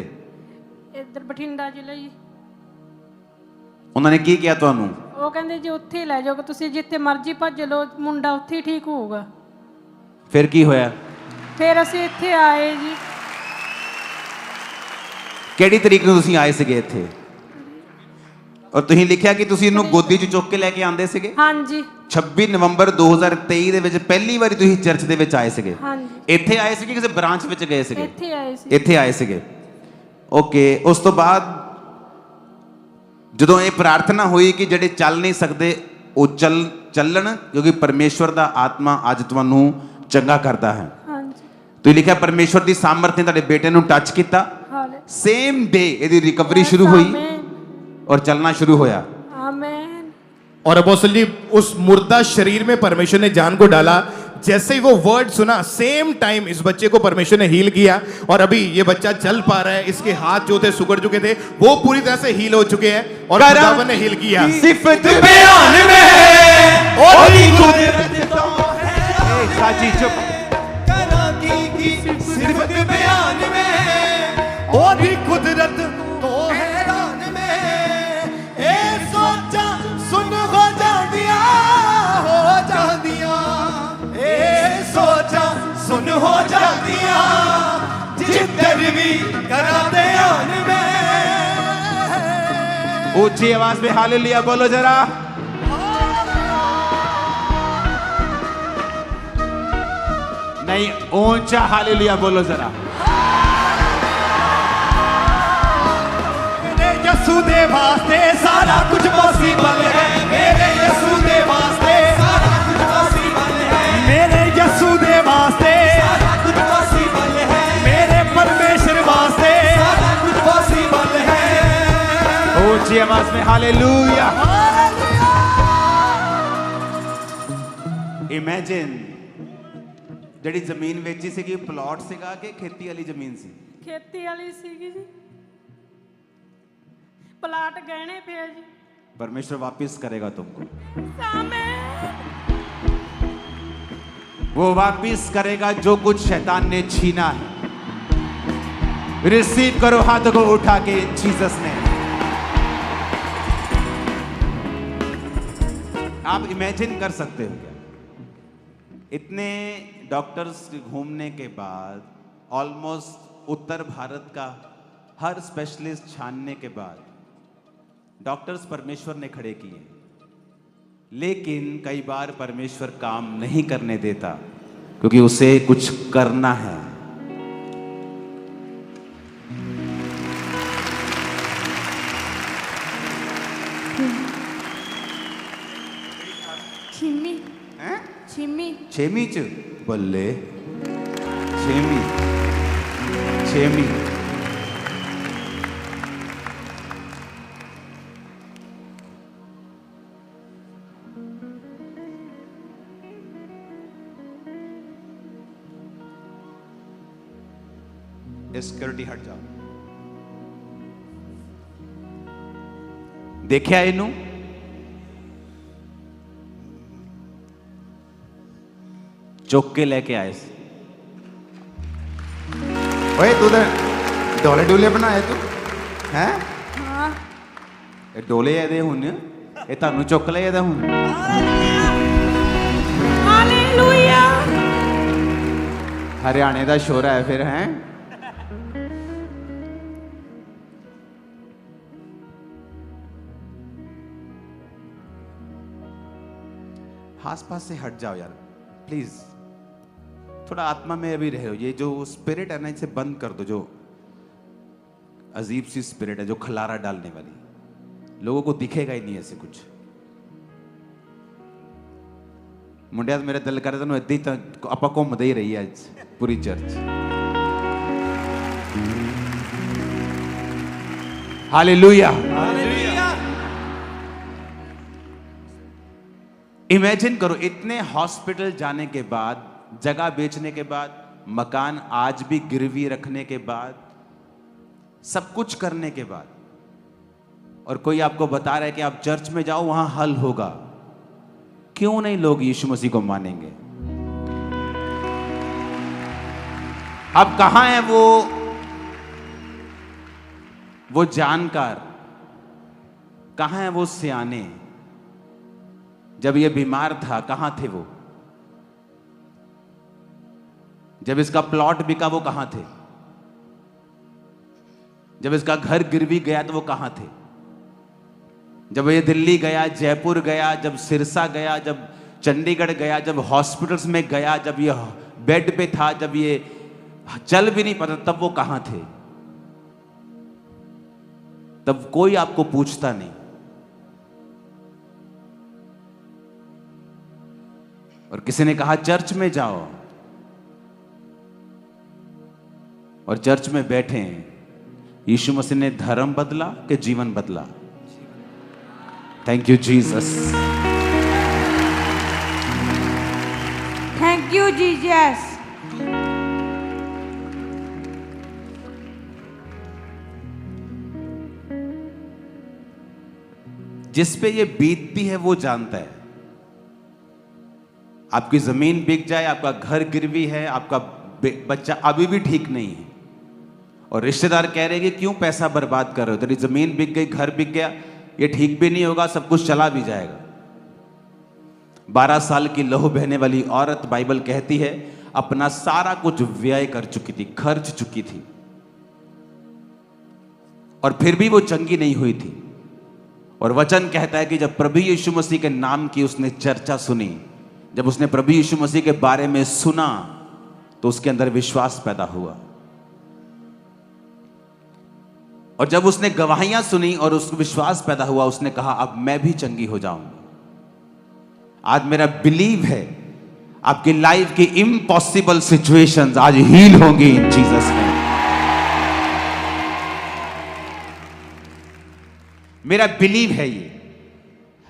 ਇੱਧਰ ਬਠਿੰਡਾ ਜ਼ਿਲ੍ਹਾ ਜੀ। ਉਹਨਾਂ ਨੇ ਕੀ ਕਿਹਾ ਤੁਹਾਨੂੰ? ਉਹ ਕਹਿੰਦੇ ਜੀ ਉੱਥੇ ਹੀ ਲੈ ਜਾਓ, ਤੁਸੀਂ ਜਿੱਥੇ ਮਰਜ਼ੀ ਭੱਜ ਲਓ, ਮੁੰਡਾ ਉੱਥੇ ਹੀ ਠੀਕ ਹੋਊਗਾ। ਫਿਰ ਕੀ ਹੋਇਆ? ਫਿਰ ਅਸੀਂ ਇੱਥੇ ਆਏ ਜੀ। ਕਿਹੜੀ ਤਰੀਕ ਨੂੰ ਤੁਸੀਂ ਆਏ ਸੀਗੇ ਇੱਥੇ? ਔਰ ਤੁਸੀਂ ਲਿਖਿਆ ਕਿ ਤੁਸੀਂ ਇਹਨੂੰ ਗੋਦੀ 'ਚ ਚੁੱਕ ਕੇ ਲੈ ਕੇ ਆਂਦੇ ਸੀਗੇ? ਹਾਂਜੀ। 26 ਨਵੰਬਰ 2023 ਦੇ ਵਿੱਚ ਪਹਿਲੀ ਵਾਰੀ ਤੁਸੀਂ ਚਰਚ ਦੇ ਵਿੱਚ ਆਏ ਸੀਗੇ? ਹਾਂਜੀ। ਇੱਥੇ ਆਏ ਸੀਗੇ ਕਿਸੇ ਬ੍ਰਾਂਚ ਵਿੱਚ ਗਏ ਸੀਗੇ? ਇੱਥੇ ਆਏ ਸੀ। ਇੱਥੇ ਆਏ ਸੀਗੇ। ਓਕੇ। ਉਸ ਤੋਂ ਬਾਅਦ ਜਦੋਂ ਇਹ ਪ੍ਰਾਰਥਨਾ ਹੋਈ ਕਿ ਜਿਹੜੇ ਚੱਲ ਨਹੀਂ ਸਕਦੇ ਉਹ ਚੱਲਣ, ਕਿਉਂਕਿ ਪਰਮੇਸ਼ਵਰ ਦਾ ਆਤਮਾ ਅੱਜ ਤੁਹਾਨੂੰ ਚੰਗਾ ਕਰਦਾ ਹੈ। ਹਾਂਜੀ। ਤੁਸੀਂ ਲਿਖਿਆ ਪਰਮੇਸ਼ਵਰ ਦੀ ਸਾਮਰਥ ਨੇ ਤੁਹਾਡੇ ਬੇਟੇ ਨੂੰ ਟੱਚ ਕੀਤਾ, ਹਾਲੇ ਸੇਮ ਡੇ ਇਹਦੀ ਰਿਕਵਰੀ ਸ਼ੁਰੂ ਹੋਈ और चलना शुरू होया। आमीन। और अपोस्टल जी उस मुर्दा शरीर में परमेश्वर ने जान को डाला, जैसे ही वो वर्ड सुना सेम टाइम इस बच्चे को परमेश्वर ने हील किया, और अभी ये बच्चा चल पा रहा है। इसके हाथ जो थे सुगड़ चुके थे वो पूरी तरह से हील हो चुके हैं, और खुदावन ने हील किया। सिफत बयान में ओदी कुदरत तो है, साची चुप। करा की सिफत बयान में ओदी कुदरत तो हैरान में, ए सोचा सुन हो जांदिया, ए सोचा सुन हो जांदिया, जिधर भी करा ध्यान में। ऊंची आवाज में हालेलुया बोलो जरा। नहीं, ऊंचा हालेलुया बोलो जरा। मेरे यसू दे वास्ते सारा कुछ पॉसिबल है, मेरे यसू दे वास्ते सारा कुछ पॉसिबल है, मेरे यसू दे वास्ते सारा कुछ पॉसिबल है, मेरे परमेश्वर वास्ते सारा कुछ पॉसिबल है। ऊंची आवाज में हालेलुया। इमेजिन ਜਿਹੜੀ ਜ਼ਮੀਨ ਵੇਚੀ ਸੀਗੀ ਪਲਾਟ ਸੀਗਾ ਕਿ ਖੇਤੀ ਵਾਲੀ ਜ਼ਮੀਨ ਸੀ? ਖੇਤੀ ਵਾਲੀ ਸੀਗੀ ਜੀ। ਪਲਾਟ ਗਹਿਣੇ ਪਿਆ ਜੀ। परमेश्वर वापिस करेगा तुमको, आमीन। वो वापिस करेगा जो कुछ शैतान ने छीना है। रिसीव करो हाथों को उठा के जीसस ने। आप इमेजिन कर सकते हो क्या? इतने डॉक्टर्स घूमने के बाद, ऑलमोस्ट उत्तर भारत का हर स्पेशलिस्ट छानने के बाद डॉक्टर्स परमेश्वर ने खड़े किए, लेकिन कई बार परमेश्वर काम नहीं करने देता क्योंकि उसे कुछ करना है। छिमी छिमी छेमी च बल्ले छेमी ये सिक्योरिटी हट जाओ। देखिया इनू चुक के लेके आए से। ओए तू तो डोले डोले बनाए तू हैं? ਹਾਂ ਇਹ ਡੋਲੇ ਇਹਦੇ ਹੁਣ ਇਹ ਤੁਹਾਨੂੰ ਚੁੱਕ ਲਏ ਇਹਦਾ ਹੁਣ। ਹਾਲੇਲੂਇਆ हरियाणे का शोरा है फिर है। आस पास से हट जाओ यार प्लीज, थोड़ा आत्मा में अभी रहो। ये जो स्पिरिट है ना इसे बंद कर दो, जो अजीब सी स्पिरिट है जो खलारा डालने वाली, लोगों को दिखेगा ही नहीं ऐसे कुछ। मुंडिया मेरा दिल करे तेन इदा ही आप घूमते ही रही है पूरी चर्च। हालेलुया। इमेजिन करो इतने हॉस्पिटल जाने के बाद, जगह बेचने के बाद, मकान आज भी गिरवी रखने के बाद, सब कुछ करने के बाद, और कोई आपको बता रहा है कि आप चर्च में जाओ वहां हल होगा। क्यों नहीं लोग यीशु मसीह को मानेंगे? अब कहां है वो जानकार, कहां है वो सियाने? जब ये बीमार था कहां थे वो? जब इसका प्लॉट बिका वो कहां थे? जब इसका घर गिरवी गया तो वो कहां थे? जब ये दिल्ली गया, जयपुर गया, जब सिरसा गया, जब चंडीगढ़ गया, जब हॉस्पिटल्स में गया, जब ये बेड पे था, जब ये चल भी नहीं पाता, तब वो कहां थे? तब कोई आपको पूछता नहीं। और किसी ने कहा चर्च में जाओ, और चर्च में बैठे हैं। यीशु मसीह ने धर्म बदला कि जीवन बदला? Thank you Jesus. Thank you Jesus. जिस पे ये बीतती है वो जानता है। आपकी जमीन बिक जाए, आपका घर गिरवी है, आपका बच्चा अभी भी ठीक नहीं है, और रिश्तेदार कह रहे हैं कि क्यों पैसा बर्बाद कर रहे हो, तेरी जमीन बिक गई, घर बिक गया, ये ठीक भी नहीं होगा, सब कुछ चला भी जाएगा। 12 साल की लहू बहने वाली औरत, बाइबल कहती है, अपना सारा कुछ व्यय कर चुकी थी, खर्च चुकी थी, और फिर भी वो चंगी नहीं हुई थी। और वचन कहता है कि जब प्रभु यीशु मसीह के नाम की उसने चर्चा सुनी, जब उसने प्रभु यीशु मसीह के बारे में सुना, तो उसके अंदर विश्वास पैदा हुआ। और जब उसने गवाहियां सुनी और उसको विश्वास पैदा हुआ, उसने कहा अब मैं भी चंगी हो जाऊंगा। आज मेरा बिलीव है आपकी लाइफ की इम्पॉसिबल सिचुएशंस आज हील होंगी इन जीसस नेम। मेरा बिलीव है ये।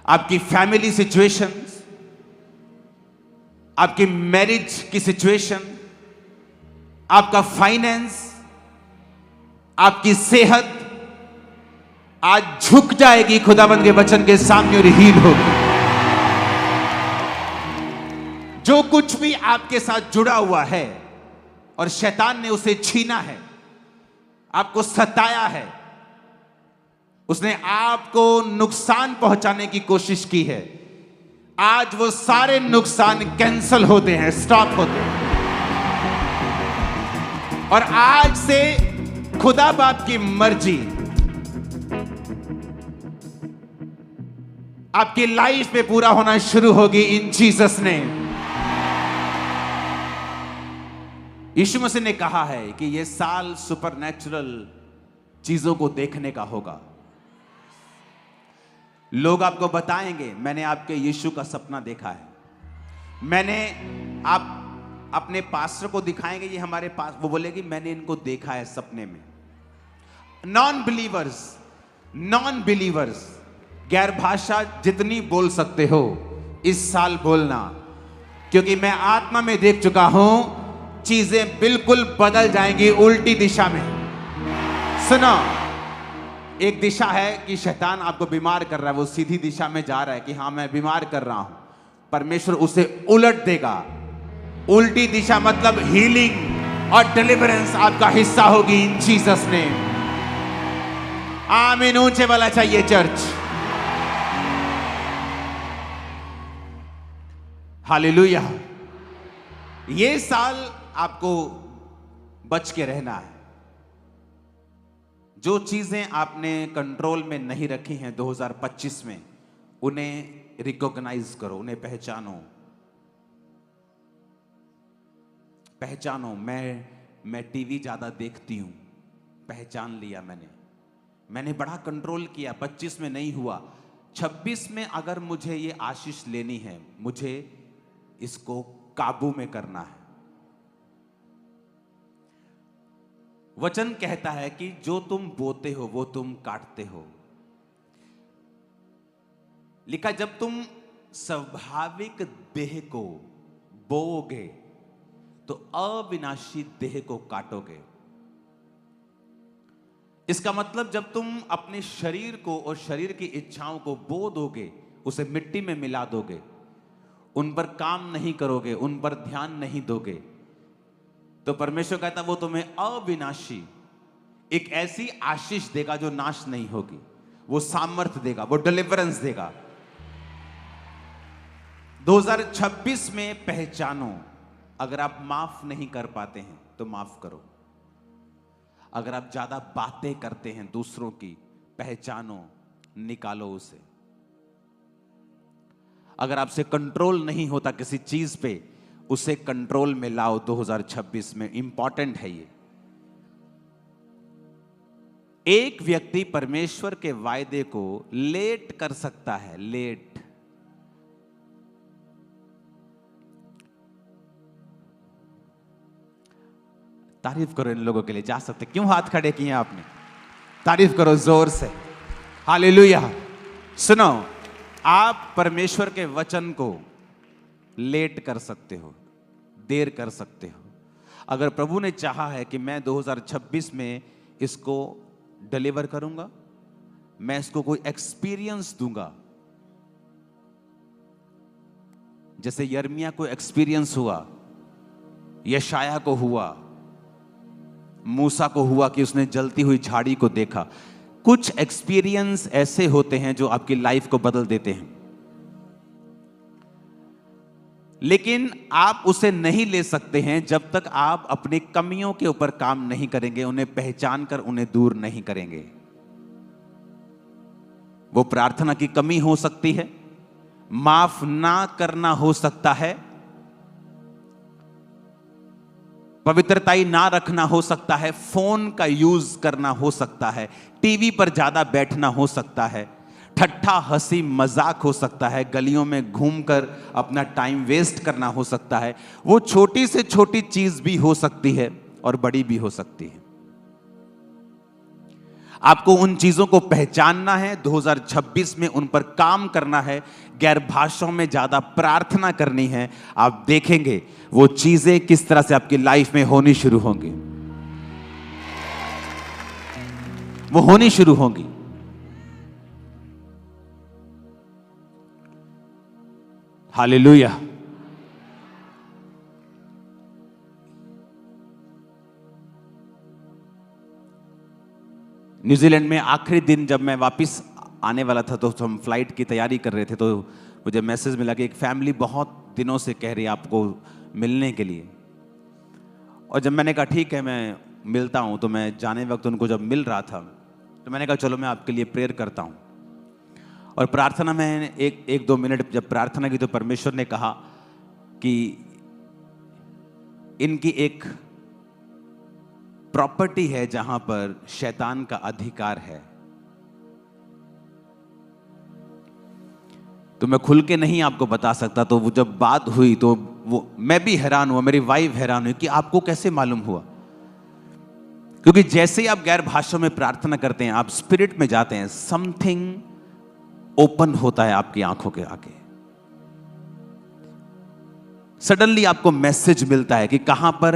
आपकी फैमिली सिचुएशंस, आपकी मैरिज की सिचुएशन, आपका फाइनेंस, आपकी सेहत आज झुक जाएगी खुदाबंद के वचन के सामने और हील होगी। जो कुछ भी आपके साथ जुड़ा हुआ है और शैतान ने उसे छीना है, आपको सताया है, उसने आपको नुकसान पहुंचाने की कोशिश की है, आज वो सारे नुकसान कैंसल होते हैं, स्टॉप होते हैं। और आज से खुदा बाप की मर्जी आपकी लाइफ पे पूरा होना शुरू होगी इन जीसस ने। यीशु मसीह ने कहा है कि यह साल सुपरनैचुरल चीजों को देखने का होगा। लोग आपको बताएंगे मैंने आपके यीशु का सपना देखा है, मैंने आप अपने पास्टर को दिखाएंगे ये हमारे पास, वो बोलेगी मैंने इनको देखा है सपने में। नॉन बिलीवर्स गैर भाषा जितनी बोल सकते हो इस साल बोलना, क्योंकि मैं आत्मा में देख चुका हूं चीजें बिल्कुल बदल जाएंगी उल्टी दिशा में। सुनो, एक दिशा है कि शैतान आपको बीमार कर रहा है, वो सीधी दिशा में जा रहा है कि हाँ मैं बीमार कर रहा हूं, परमेश्वर उसे उलट देगा। उल्टी दिशा मतलब हीलिंग और डिलीवरेंस आपका हिस्सा होगी इन जीसस नेम। आमीन। ऊंचे वाला चाहिए चर्च। हालेलुया। ये साल आपको बच के रहना है। जो चीजें आपने कंट्रोल में नहीं रखी हैं 2025 में, उन्हें रिकॉग्नाइज करो, उन्हें पहचानो। पहचानो। मैं टीवी ज्यादा देखती हूं, पहचान लिया मैंने बड़ा कंट्रोल किया, 25 में नहीं हुआ। 26 में अगर मुझे ये आशीष लेनी है, मुझे इसको काबू में करना है। वचन कहता है कि जो तुम बोते हो वो तुम काटते हो। लिखा, जब तुम स्वाभाविक देह को बोओगे तो अविनाशी देह को काटोगे। इसका मतलब जब तुम अपने शरीर को और शरीर की इच्छाओं को बो दोगे, उसे मिट्टी में मिला दोगे, उन पर काम नहीं करोगे, उन पर ध्यान नहीं दोगे, तो परमेश्वर कहता वो तुम्हें अविनाशी एक ऐसी आशीष देगा जो नाश नहीं होगी। वो सामर्थ देगा, वो डिलीवरेंस देगा। 2026 में पहचानो। अगर आप माफ नहीं कर पाते हैं तो माफ करो। अगर आप ज्यादा बातें करते हैं दूसरों की, पहचानो, निकालो उसे। अगर आपसे कंट्रोल नहीं होता किसी चीज पे, उसे कंट्रोल में लाओ 2026 में। इंपॉर्टेंट है ये। एक व्यक्ति परमेश्वर के वायदे को लेट कर सकता है, लेट। तारीफ करो इन लोगों के लिए। जा सकते, क्यों हाथ खड़े किए आपने? तारीफ करो जोर से। हालेलुया। सुनो, आप परमेश्वर के वचन को लेट कर सकते हो, देर कर सकते हो। अगर प्रभु ने चाहा है कि मैं 2026 में इसको डिलीवर करूंगा, मैं इसको कोई एक्सपीरियंस दूंगा, जैसे यर्मिया को एक्सपीरियंस हुआ, यशाया को हुआ, मूसा को हुआ कि उसने जलती हुई झाड़ी को देखा। कुछ एक्सपीरियंस ऐसे होते हैं जो आपकी लाइफ को बदल देते हैं, लेकिन आप उसे नहीं ले सकते हैं जब तक आप अपनी कमियों के ऊपर काम नहीं करेंगे, उन्हें पहचान कर उन्हें दूर नहीं करेंगे। वो प्रार्थना की कमी हो सकती है, माफ ना करना हो सकता है, पवित्रताई ना रखना हो सकता है, फोन का यूज करना हो सकता है, टीवी पर ज्यादा बैठना हो सकता है, ठट्ठा हंसी मजाक हो सकता है, गलियों में घूमकर अपना टाइम वेस्ट करना हो सकता है। वो छोटी से छोटी चीज भी हो सकती है और बड़ी भी हो सकती है। आपको उन चीजों को पहचानना है, 2026 में उन पर काम करना है, गैर भाषाओं में ज्यादा प्रार्थना करनी है। आप देखेंगे वो चीजें किस तरह से आपकी लाइफ में होनी शुरू होंगी, वो होनी शुरू होंगी। हालेलुया। न्यूजीलैंड में आखिरी दिन जब मैं वापस आने वाला था, तो हम फ्लाइट की तैयारी कर रहे थे, तो मुझे मैसेज मिला कि एक फैमिली बहुत दिनों से कह रही है आपको मिलने के लिए। और जब मैंने कहा ठीक है मैं मिलता हूं, तो मैं जाने वक्त उनको जब मिल रहा था तो मैंने कहा चलो मैं आपके लिए प्रेयर करता हूं। और प्रार्थना में एक दो मिनट जब प्रार्थना की, तो परमेश्वर ने कहा कि इनकी एक प्रॉपर्टी है जहां पर शैतान का अधिकार है। तो मैं खुल के नहीं आपको बता सकता। तो वो जब बात हुई तो वो मैं भी हैरान हुआ, मेरी वाइफ हैरान हुई कि आपको कैसे मालूम हुआ। क्योंकि जैसे ही आप गैर भाषा में प्रार्थना करते हैं, आप स्पिरिट में जाते हैं, समथिंग ओपन होता है आपकी आंखों के आगे। सडनली आपको मैसेज मिलता है कि कहां पर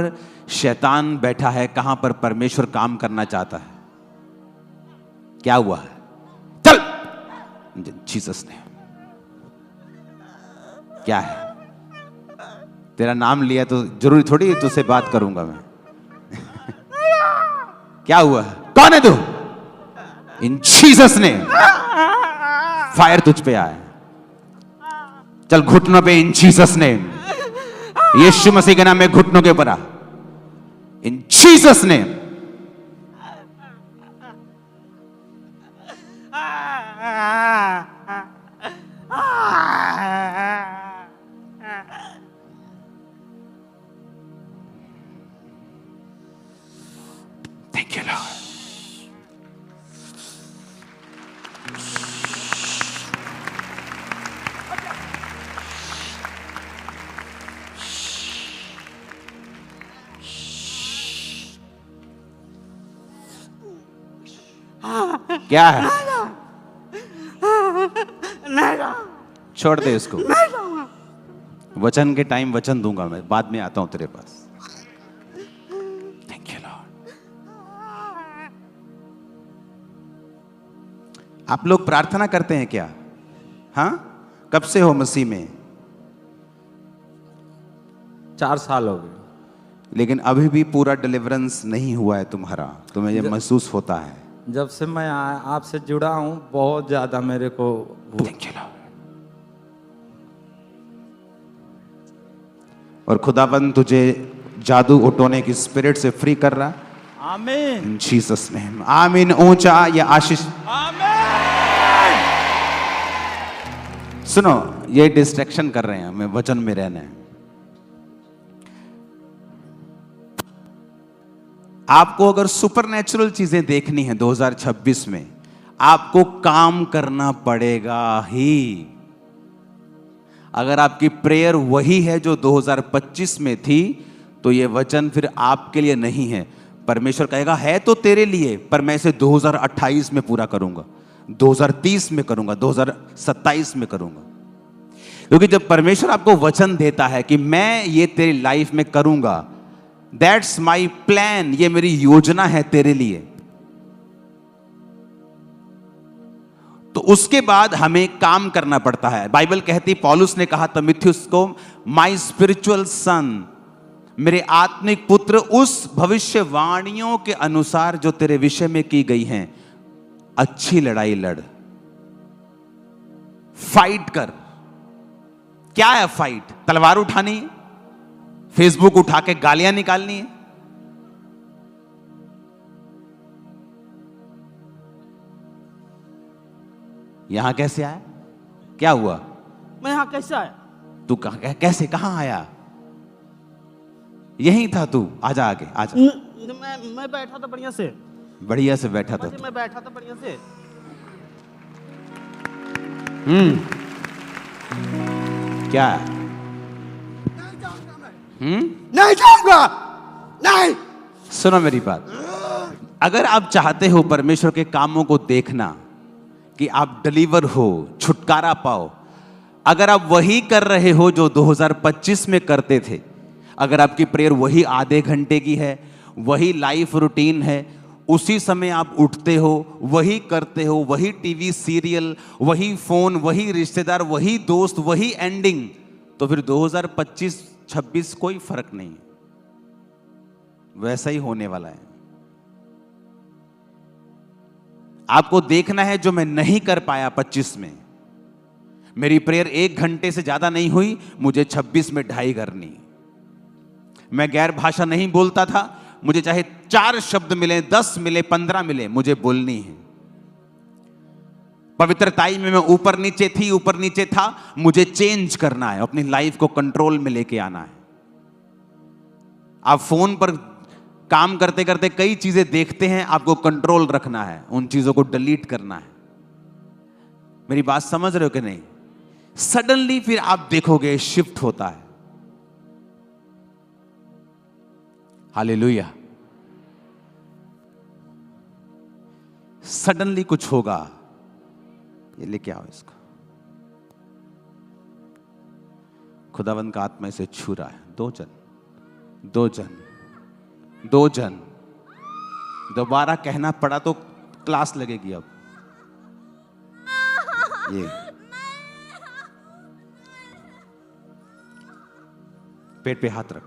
शैतान बैठा है, कहां पर परमेश्वर काम करना चाहता है। क्या हुआ है? चल जीसस ने। क्या है? तेरा नाम लिया तो जरूरी थोड़ी तुझसे बात करूंगा मैं। क्या हुआ है? कौन है तू? इन जीसस ने फायर तुझ पे आया। चल घुटनों पे इन जीसस ने, यीशु मसीह के नाम में घुटनों के ऊपर आ, इन जीसस ने। Thank you Lord. क्या है? छोड़ दे इसको। वचन के टाइम वचन दूंगा मैं, बाद में आता हूं तेरे पास। Thank you Lord. आप लोग प्रार्थना करते हैं क्या? हाँ, कब से हो मसीह में? 4 साल हो गए। लेकिन अभी भी पूरा डिलीवरेंस नहीं हुआ है तुम्हारा, तुम्हें ये महसूस होता है? जब से मैं आपसे जुड़ा हूं बहुत ज्यादा मेरे को। Thank you Lord. और खुदाबंद तुझे जादू उठोने की स्पिरिट से फ्री कर रहा। आमीन। इन जीसस नेम। आमीन। ऊंचा या आशीष। आमीन। सुनो, ये डिस्ट्रैक्शन कर रहे हैं, हमें वचन में रहना है। आपको अगर सुपरनेचुरल चीजें देखनी है 2026 में, आपको काम करना पड़ेगा ही। अगर आपकी प्रेयर वही है जो 2025 में थी, तो ये वचन फिर आपके लिए नहीं है। परमेश्वर कहेगा है तो तेरे लिए, पर मैं इसे 2028 में पूरा करूंगा, 2030 में करूंगा, 2027 में करूंगा। क्योंकि जब परमेश्वर आपको वचन देता है कि मैं ये तेरी लाइफ में करूंगा, दैट्स माई प्लान, ये मेरी योजना है तेरे लिए, तो उसके बाद हमें काम करना पड़ता है। बाइबल कहती, पौलुस ने कहा तीमुथियुस को, माई स्पिरिचुअल सन, मेरे आत्मिक पुत्र, उस भविष्यवाणियों के अनुसार जो तेरे विषय में की गई हैं, अच्छी लड़ाई लड़, फाइट कर। क्या है फाइट? तलवार उठानी है? फेसबुक उठा के गालियां निकालनी है? यहां कैसे आया? क्या हुआ? मैं यहाँ कैसे आया? तू कैसे कहां आया? यहीं था तू। आजा आगे, आजा। मैं बैठा था बढ़िया से। बढ़िया से बैठा था तू। मैं बैठा था बढ़िया से। क्या? नहीं जाऊंगा, नहीं। सुनो मेरी बात, अगर आप चाहते हो परमेश्वर के कामों को देखना, कि आप डिलीवर हो, छुटकारा पाओ, अगर आप वही कर रहे हो जो 2025 में करते थे, अगर आपकी प्रेयर वही आधे घंटे की है, वही लाइफ रूटीन है, उसी समय आप उठते हो, वही करते हो, वही टीवी सीरियल, वही फोन, वही रिश्तेदार, वही दोस्त, वही एंडिंग, तो फिर 2025-26 कोई फर्क नहीं, वैसा ही होने वाला है। आपको देखना है जो मैं नहीं कर पाया 25 में। मेरी प्रेयर 1 घंटे से ज्यादा नहीं हुई, मुझे 26 में 2.5 करनी। मैं गैर भाषा नहीं बोलता था, मुझे चाहे 4 शब्द मिले, 10 मिले, 15 मिले, मुझे बोलनी है। पवित्रताई में मैं ऊपर नीचे थी, ऊपर नीचे था, मुझे चेंज करना है, अपनी लाइफ को कंट्रोल में लेके आना है। आप फोन पर काम करते करते कई चीजें देखते हैं, आपको कंट्रोल रखना है, उन चीजों को डिलीट करना है। मेरी बात समझ रहे हो कि नहीं? सडनली फिर आप देखोगे शिफ्ट होता है। हालेलुया। सडनली कुछ होगा। ये लेके आओ इसको। खुदावंद का आत्मा इसे छू रहा है। 2 जन, 2 जन, 2 जन। दोबारा कहना पड़ा तो क्लास लगेगी अब। ये पेट पे हाथ रख।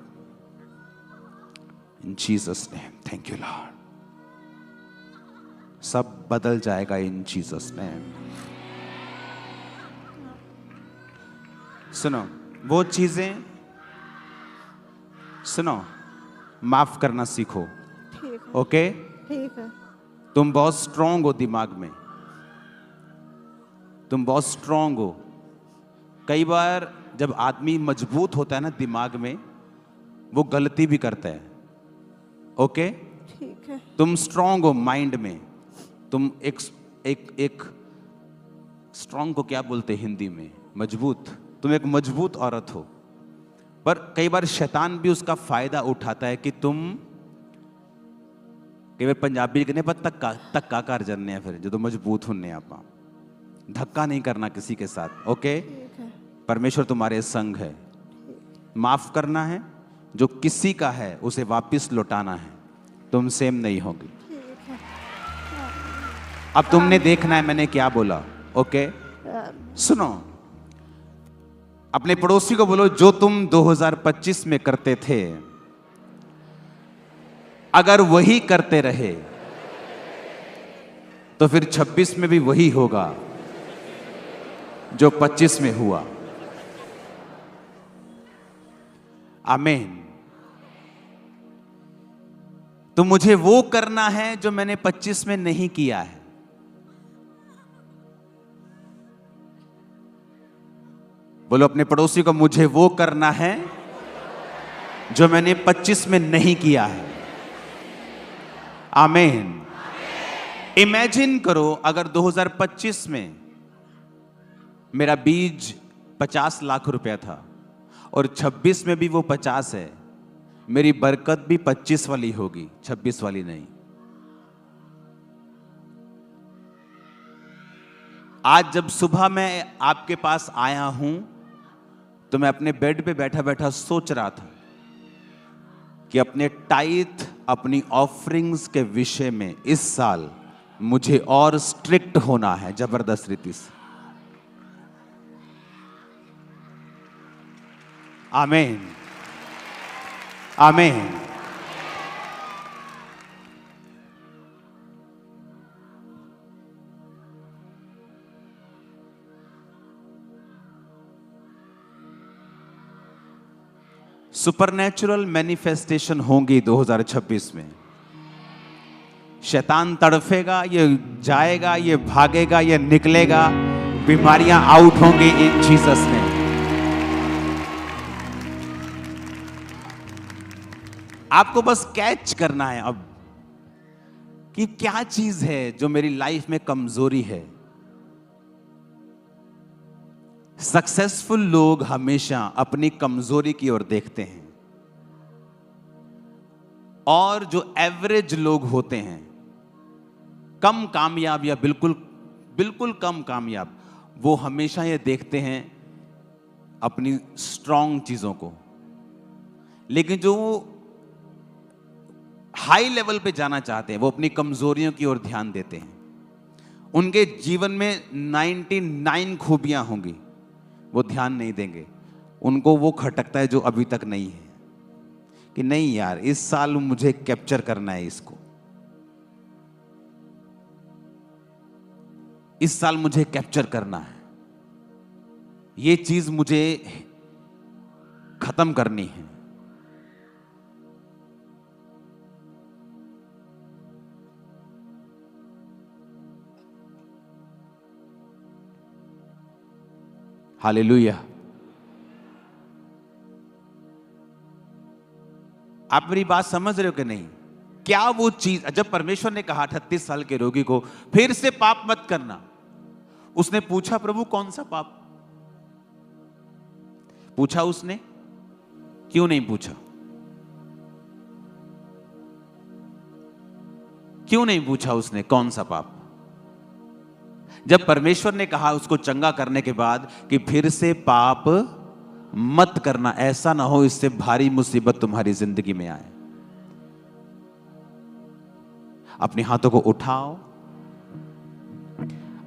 इन Jesus name, thank you Lord. सब बदल जाएगा इन जीसस नेम। सुनो, वो चीजें सुनो, माफ करना सीखो। ठीक है, ओके? ठीक है। तुम बहुत स्ट्रांग हो दिमाग में, तुम बहुत स्ट्रांग हो। कई बार जब आदमी मजबूत होता है ना दिमाग में, वो गलती भी करता है। ओके? ठीक है, तुम स्ट्रांग हो माइंड में। तुम एक स्ट्रांग को क्या बोलते हैं हिंदी में? मजबूत। तुम एक मजबूत औरत हो। पर कई बार शैतान भी उसका फायदा उठाता है कि तुम कई बार पंजाबी कहने पर धक्का कर जाने हैं। फिर जो मजबूत होने आप धक्का नहीं करना किसी के साथ। ओके? ठीक है। परमेश्वर तुम्हारे संग है। माफ करना है, जो किसी का है उसे वापस लौटाना है। तुम सेम नहीं होगी। अब तुमने देखना है मैंने क्या बोला। ओके? सुनो, अपने पड़ोसी को बोलो, जो तुम 2025 में करते थे अगर वही करते रहे तो फिर 26 में भी वही होगा जो 25 में हुआ। आमीन। तो मुझे वो करना है जो मैंने 25 में नहीं किया है। बोलो अपने पड़ोसी को, मुझे वो करना है जो मैंने 25 में नहीं किया है। आमीन। इमेजिन करो अगर 2025 में मेरा बीज 50 लाख रुपया था और 26 में भी वो 50 है, मेरी बरकत भी 25 वाली होगी, 26 वाली नहीं। आज जब सुबह मैं आपके पास आया हूं तो मैं अपने बेड पे बैठा बैठा सोच रहा था कि अपने टाइथ, अपनी ऑफरिंग्स के विषय में इस साल मुझे और स्ट्रिक्ट होना है, जबरदस्त रीति से। आमीन, आमीन। सुपरनैचुरल मैनिफेस्टेशन होंगी 2026 में। शैतान तड़फेगा, ये जाएगा, ये भागेगा, ये निकलेगा, बीमारियां आउट होंगी इन जीसस ने। आपको बस कैच करना है अब कि क्या चीज है जो मेरी लाइफ में कमजोरी है। सक्सेसफुल लोग हमेशा अपनी कमजोरी की ओर देखते हैं और जो एवरेज लोग होते हैं, कम कामयाब या बिल्कुल कम कामयाब, वो हमेशा ये देखते हैं अपनी स्ट्रांग चीजों को। लेकिन जो हाई लेवल पे जाना चाहते हैं वो अपनी कमजोरियों की ओर ध्यान देते हैं। उनके जीवन में 99 खूबियां होंगी, वो ध्यान नहीं देंगे। उनको वो खटकता है जो अभी तक नहीं है, कि नहीं यार इस साल मुझे कैप्चर करना है इसको, इस साल मुझे कैप्चर करना है, ये चीज मुझे खत्म करनी है। हालेलुया। आप मेरी बात समझ रहे हो कि नहीं? क्या वो चीज, जब परमेश्वर ने कहा 38 साल के रोगी को फिर से पाप मत करना, उसने पूछा प्रभु कौन सा पाप? पूछा उसने? क्यों नहीं पूछा? क्यों नहीं पूछा उसने कौन सा पाप? जब परमेश्वर ने कहा उसको चंगा करने के बाद कि फिर से पाप मत करना, ऐसा ना हो इससे भारी मुसीबत तुम्हारी जिंदगी में आए। अपने हाथों को उठाओ,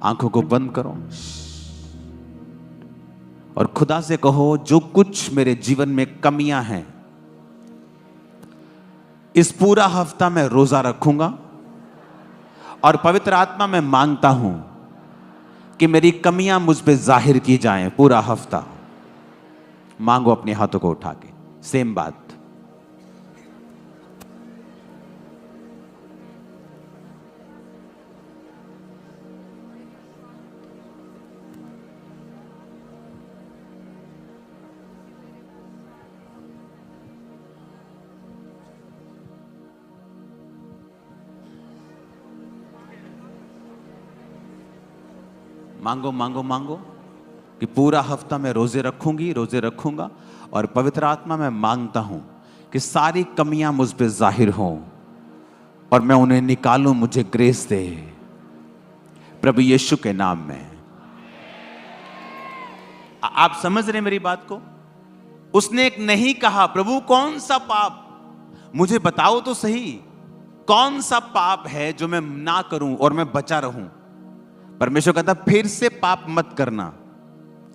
आंखों को बंद करो और खुदा से कहो, जो कुछ मेरे जीवन में कमियां हैं, इस पूरा हफ्ता मैं रोजा रखूंगा और पवित्र आत्मा में मांगता हूं कि मेरी कमियां मुझ पे जाहिर की जाएं। पूरा हफ्ता मांगो अपने हाथों को उठा के, सेम बात। मांगो मांगो मांगो कि पूरा हफ्ता मैं रोजे रखूंगी, रोजे रखूंगा और पवित्र आत्मा में मांगता हूं कि सारी कमियां मुझ पे जाहिर हों और मैं उन्हें निकालूं। मुझे ग्रेस दे प्रभु यीशु के नाम में। आप समझ रहे मेरी बात को? उसने एक नहीं कहा, प्रभु कौन सा पाप, मुझे बताओ तो सही, कौन सा पाप है जो मैं ना करूं और मैं बचा रहूं। परमेश्वर कहता फिर से पाप मत करना।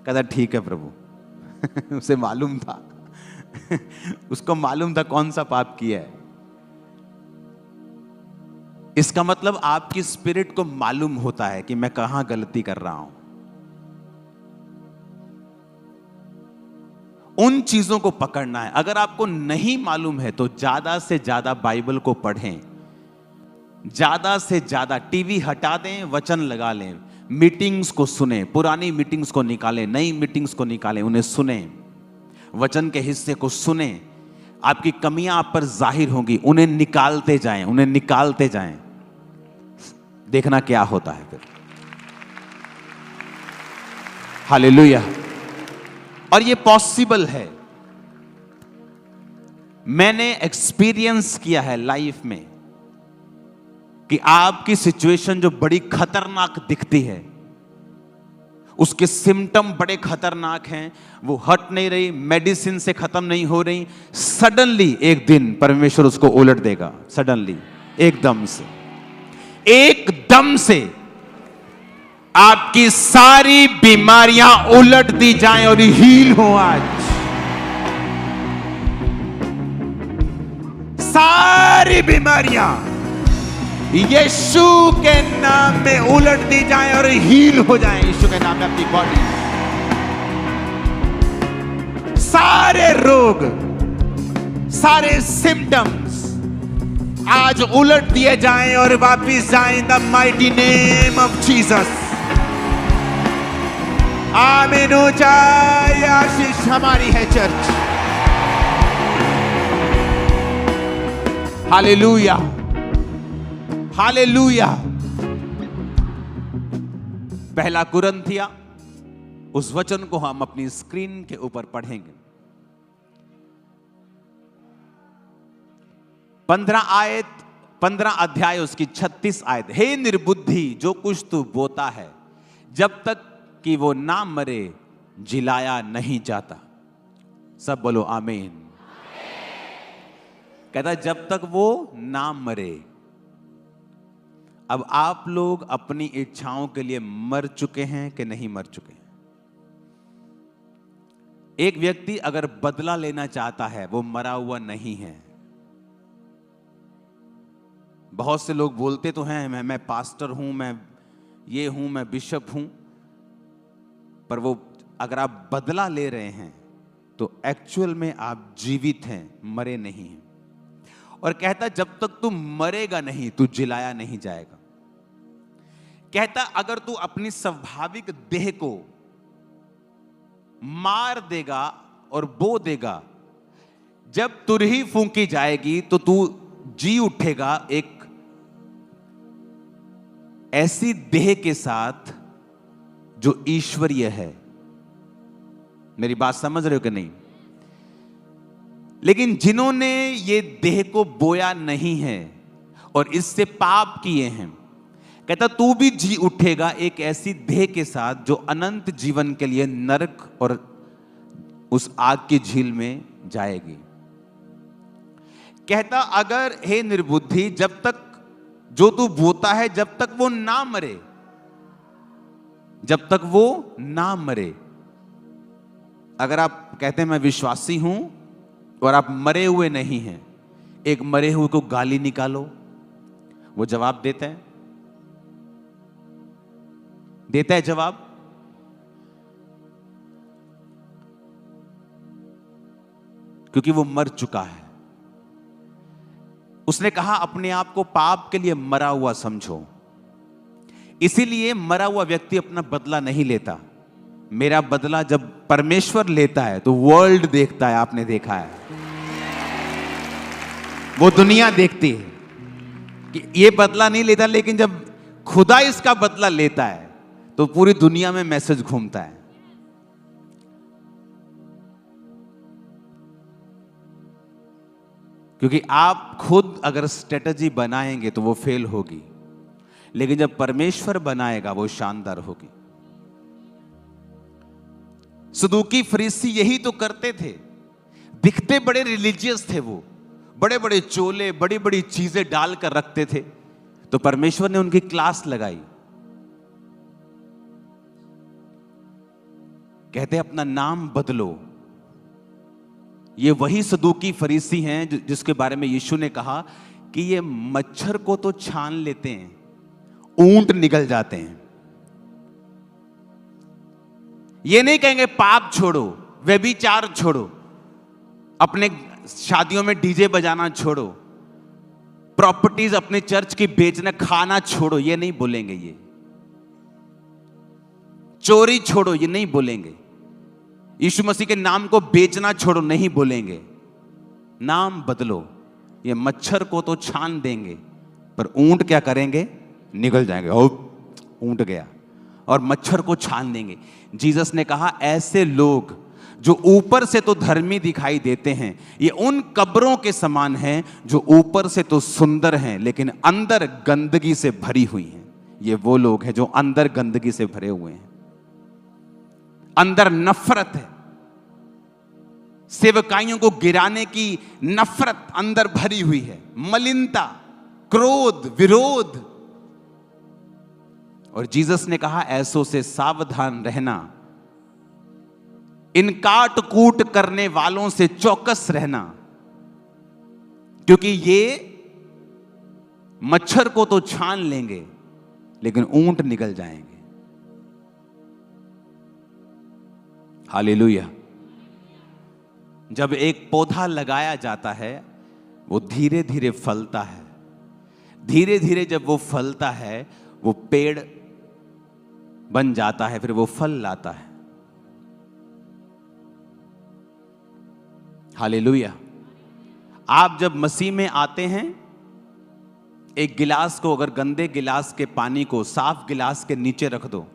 कहता ठीक है प्रभु। उसे मालूम था उसको मालूम था कौन सा पाप किया है। इसका मतलब आपकी स्पिरिट को मालूम होता है कि मैं कहां गलती कर रहा हूं। उन चीजों को पकड़ना है। अगर आपको नहीं मालूम है तो ज्यादा से ज्यादा बाइबल को पढ़ें, ज्यादा से ज्यादा टीवी हटा दें, वचन लगा लें, मीटिंग्स को सुने, पुरानी मीटिंग्स को निकालें, नई मीटिंग्स को निकालें, उन्हें सुने, वचन के हिस्से को सुने। आपकी कमियां आप पर जाहिर होंगी, उन्हें निकालते जाएं, उन्हें निकालते जाएं, देखना क्या होता है फिर। हालेलुया। और ये पॉसिबल है। मैंने एक्सपीरियंस किया है लाइफ में कि आपकी सिचुएशन जो बड़ी खतरनाक दिखती है, उसके सिम्टम बड़े खतरनाक हैं, वो हट नहीं रही, मेडिसिन से खत्म नहीं हो रही, सडनली एक दिन परमेश्वर उसको उलट देगा। सडनली, एकदम से आपकी सारी बीमारियां उलट दी जाएं और हील हो। आज सारी बीमारियां यीशु के नाम में उलट दी जाएं और हील हो जाएं। यीशु के नाम में अपनी बॉडी, सारे रोग, सारे सिम्टम्स आज उलट दिए जाएं और वापिस जाएं in the mighty name of Jesus. आमीन। ऊंचाई आशीष हमारी है चर्च। Hallelujah, hallelujah. पहला कुरिन्थिया, उस वचन को हम अपनी स्क्रीन के ऊपर पढ़ेंगे। 15 अध्याय उसकी 36 आयत। हे निर्बुद्धि, जो कुछ तू बोता है, जब तक कि वो ना मरे जिलाया नहीं जाता। सब बोलो आमीन। कहता जब तक वो ना मरे। अब आप लोग अपनी इच्छाओं के लिए मर चुके हैं कि नहीं मर चुके हैं? एक व्यक्ति अगर बदला लेना चाहता है, वो मरा हुआ नहीं है। बहुत से लोग बोलते तो हैं मैं पास्टर हूं, मैं ये हूं, मैं बिशप हूं, पर वो अगर आप बदला ले रहे हैं तो एक्चुअल में आप जीवित हैं, मरे नहीं हैं। और कहता जब तक तू मरेगा नहीं, तू जिलाया नहीं जाएगा। कहता अगर तू अपनी स्वाभाविक देह को मार देगा और बो देगा, जब तुरही फूंकी जाएगी तो तू जी उठेगा एक ऐसी देह के साथ जो ईश्वरीय है। मेरी बात समझ रहे हो कि नहीं? लेकिन जिन्होंने ये देह को बोया नहीं है और इससे पाप किए हैं, कहता तू भी जी उठेगा एक ऐसी देह के साथ जो अनंत जीवन के लिए नरक और उस आग की झील में जाएगी। कहता, अगर हे निर्बुद्धि, जब तक जो तू बोता है जब तक वो ना मरे, जब तक वो ना मरे। अगर आप कहते हैं मैं विश्वासी हूं और आप मरे हुए नहीं हैं, एक मरे हुए को गाली निकालो, वो जवाब देता है? देता है जवाब? क्योंकि वो मर चुका है। उसने कहा अपने आप को पाप के लिए मरा हुआ समझो। इसीलिए मरा हुआ व्यक्ति अपना बदला नहीं लेता। मेरा बदला जब परमेश्वर लेता है तो वर्ल्ड देखता है, आपने देखा है, वो दुनिया देखती है कि ये बदला नहीं लेता, लेकिन जब खुदा इसका बदला लेता है तो पूरी दुनिया में मैसेज घूमता है। क्योंकि आप खुद अगर स्ट्रेटजी बनाएंगे तो वो फेल होगी, लेकिन जब परमेश्वर बनाएगा वो शानदार होगी। सदूकी फरीसी यही तो करते थे। दिखते बड़े रिलीजियस थे, वो बड़े बड़े चोले, बड़ी बड़ी चीजें डालकर रखते थे, तो परमेश्वर ने उनकी क्लास लगाई। कहते अपना नाम बदलो। ये वही सदूकी फरीसी हैं जिसके बारे में यीशु ने कहा कि ये मच्छर को तो छान लेते हैं, ऊंट निकल जाते हैं। ये नहीं कहेंगे पाप छोड़ो, व्यभिचार छोड़ो, अपने शादियों में डीजे बजाना छोड़ो, प्रॉपर्टीज अपने चर्च की बेचना, खाना छोड़ो, ये नहीं बोलेंगे। ये चोरी छोड़ो, ये नहीं बोलेंगे। यीशु मसीह के नाम को बेचना छोड़ो, नहीं बोलेंगे। नाम बदलो। ये मच्छर को तो छान देंगे, पर ऊंट क्या करेंगे? निकल जाएंगे। ओ, ऊंट गया, और मच्छर को छान देंगे। जीसस ने कहा ऐसे लोग जो ऊपर से तो धर्मी दिखाई देते हैं, ये उन कब्रों के समान हैं जो ऊपर से तो सुंदर हैं लेकिन अंदर गंदगी से भरी हुई हैं। ये वो लोग हैं जो अंदर गंदगी से भरे हुए हैं, अंदर नफरत है, सेवकाइयों को गिराने की नफरत अंदर भरी हुई है, मलिनता, क्रोध, विरोध। और जीसस ने कहा ऐसों से सावधान रहना, इन काट कूट करने वालों से चौकस रहना, क्योंकि ये मच्छर को तो छान लेंगे लेकिन ऊंट निकल जाएंगे। हालेलुया। जब एक पौधा लगाया जाता है वो धीरे धीरे फलता है, धीरे धीरे जब वो फलता है वो पेड़ बन जाता है, फिर वो फल लाता है। हालेलुया। आप जब मसीह में आते हैं, एक गिलास को, अगर गंदे गिलास के पानी को साफ गिलास के नीचे रख दो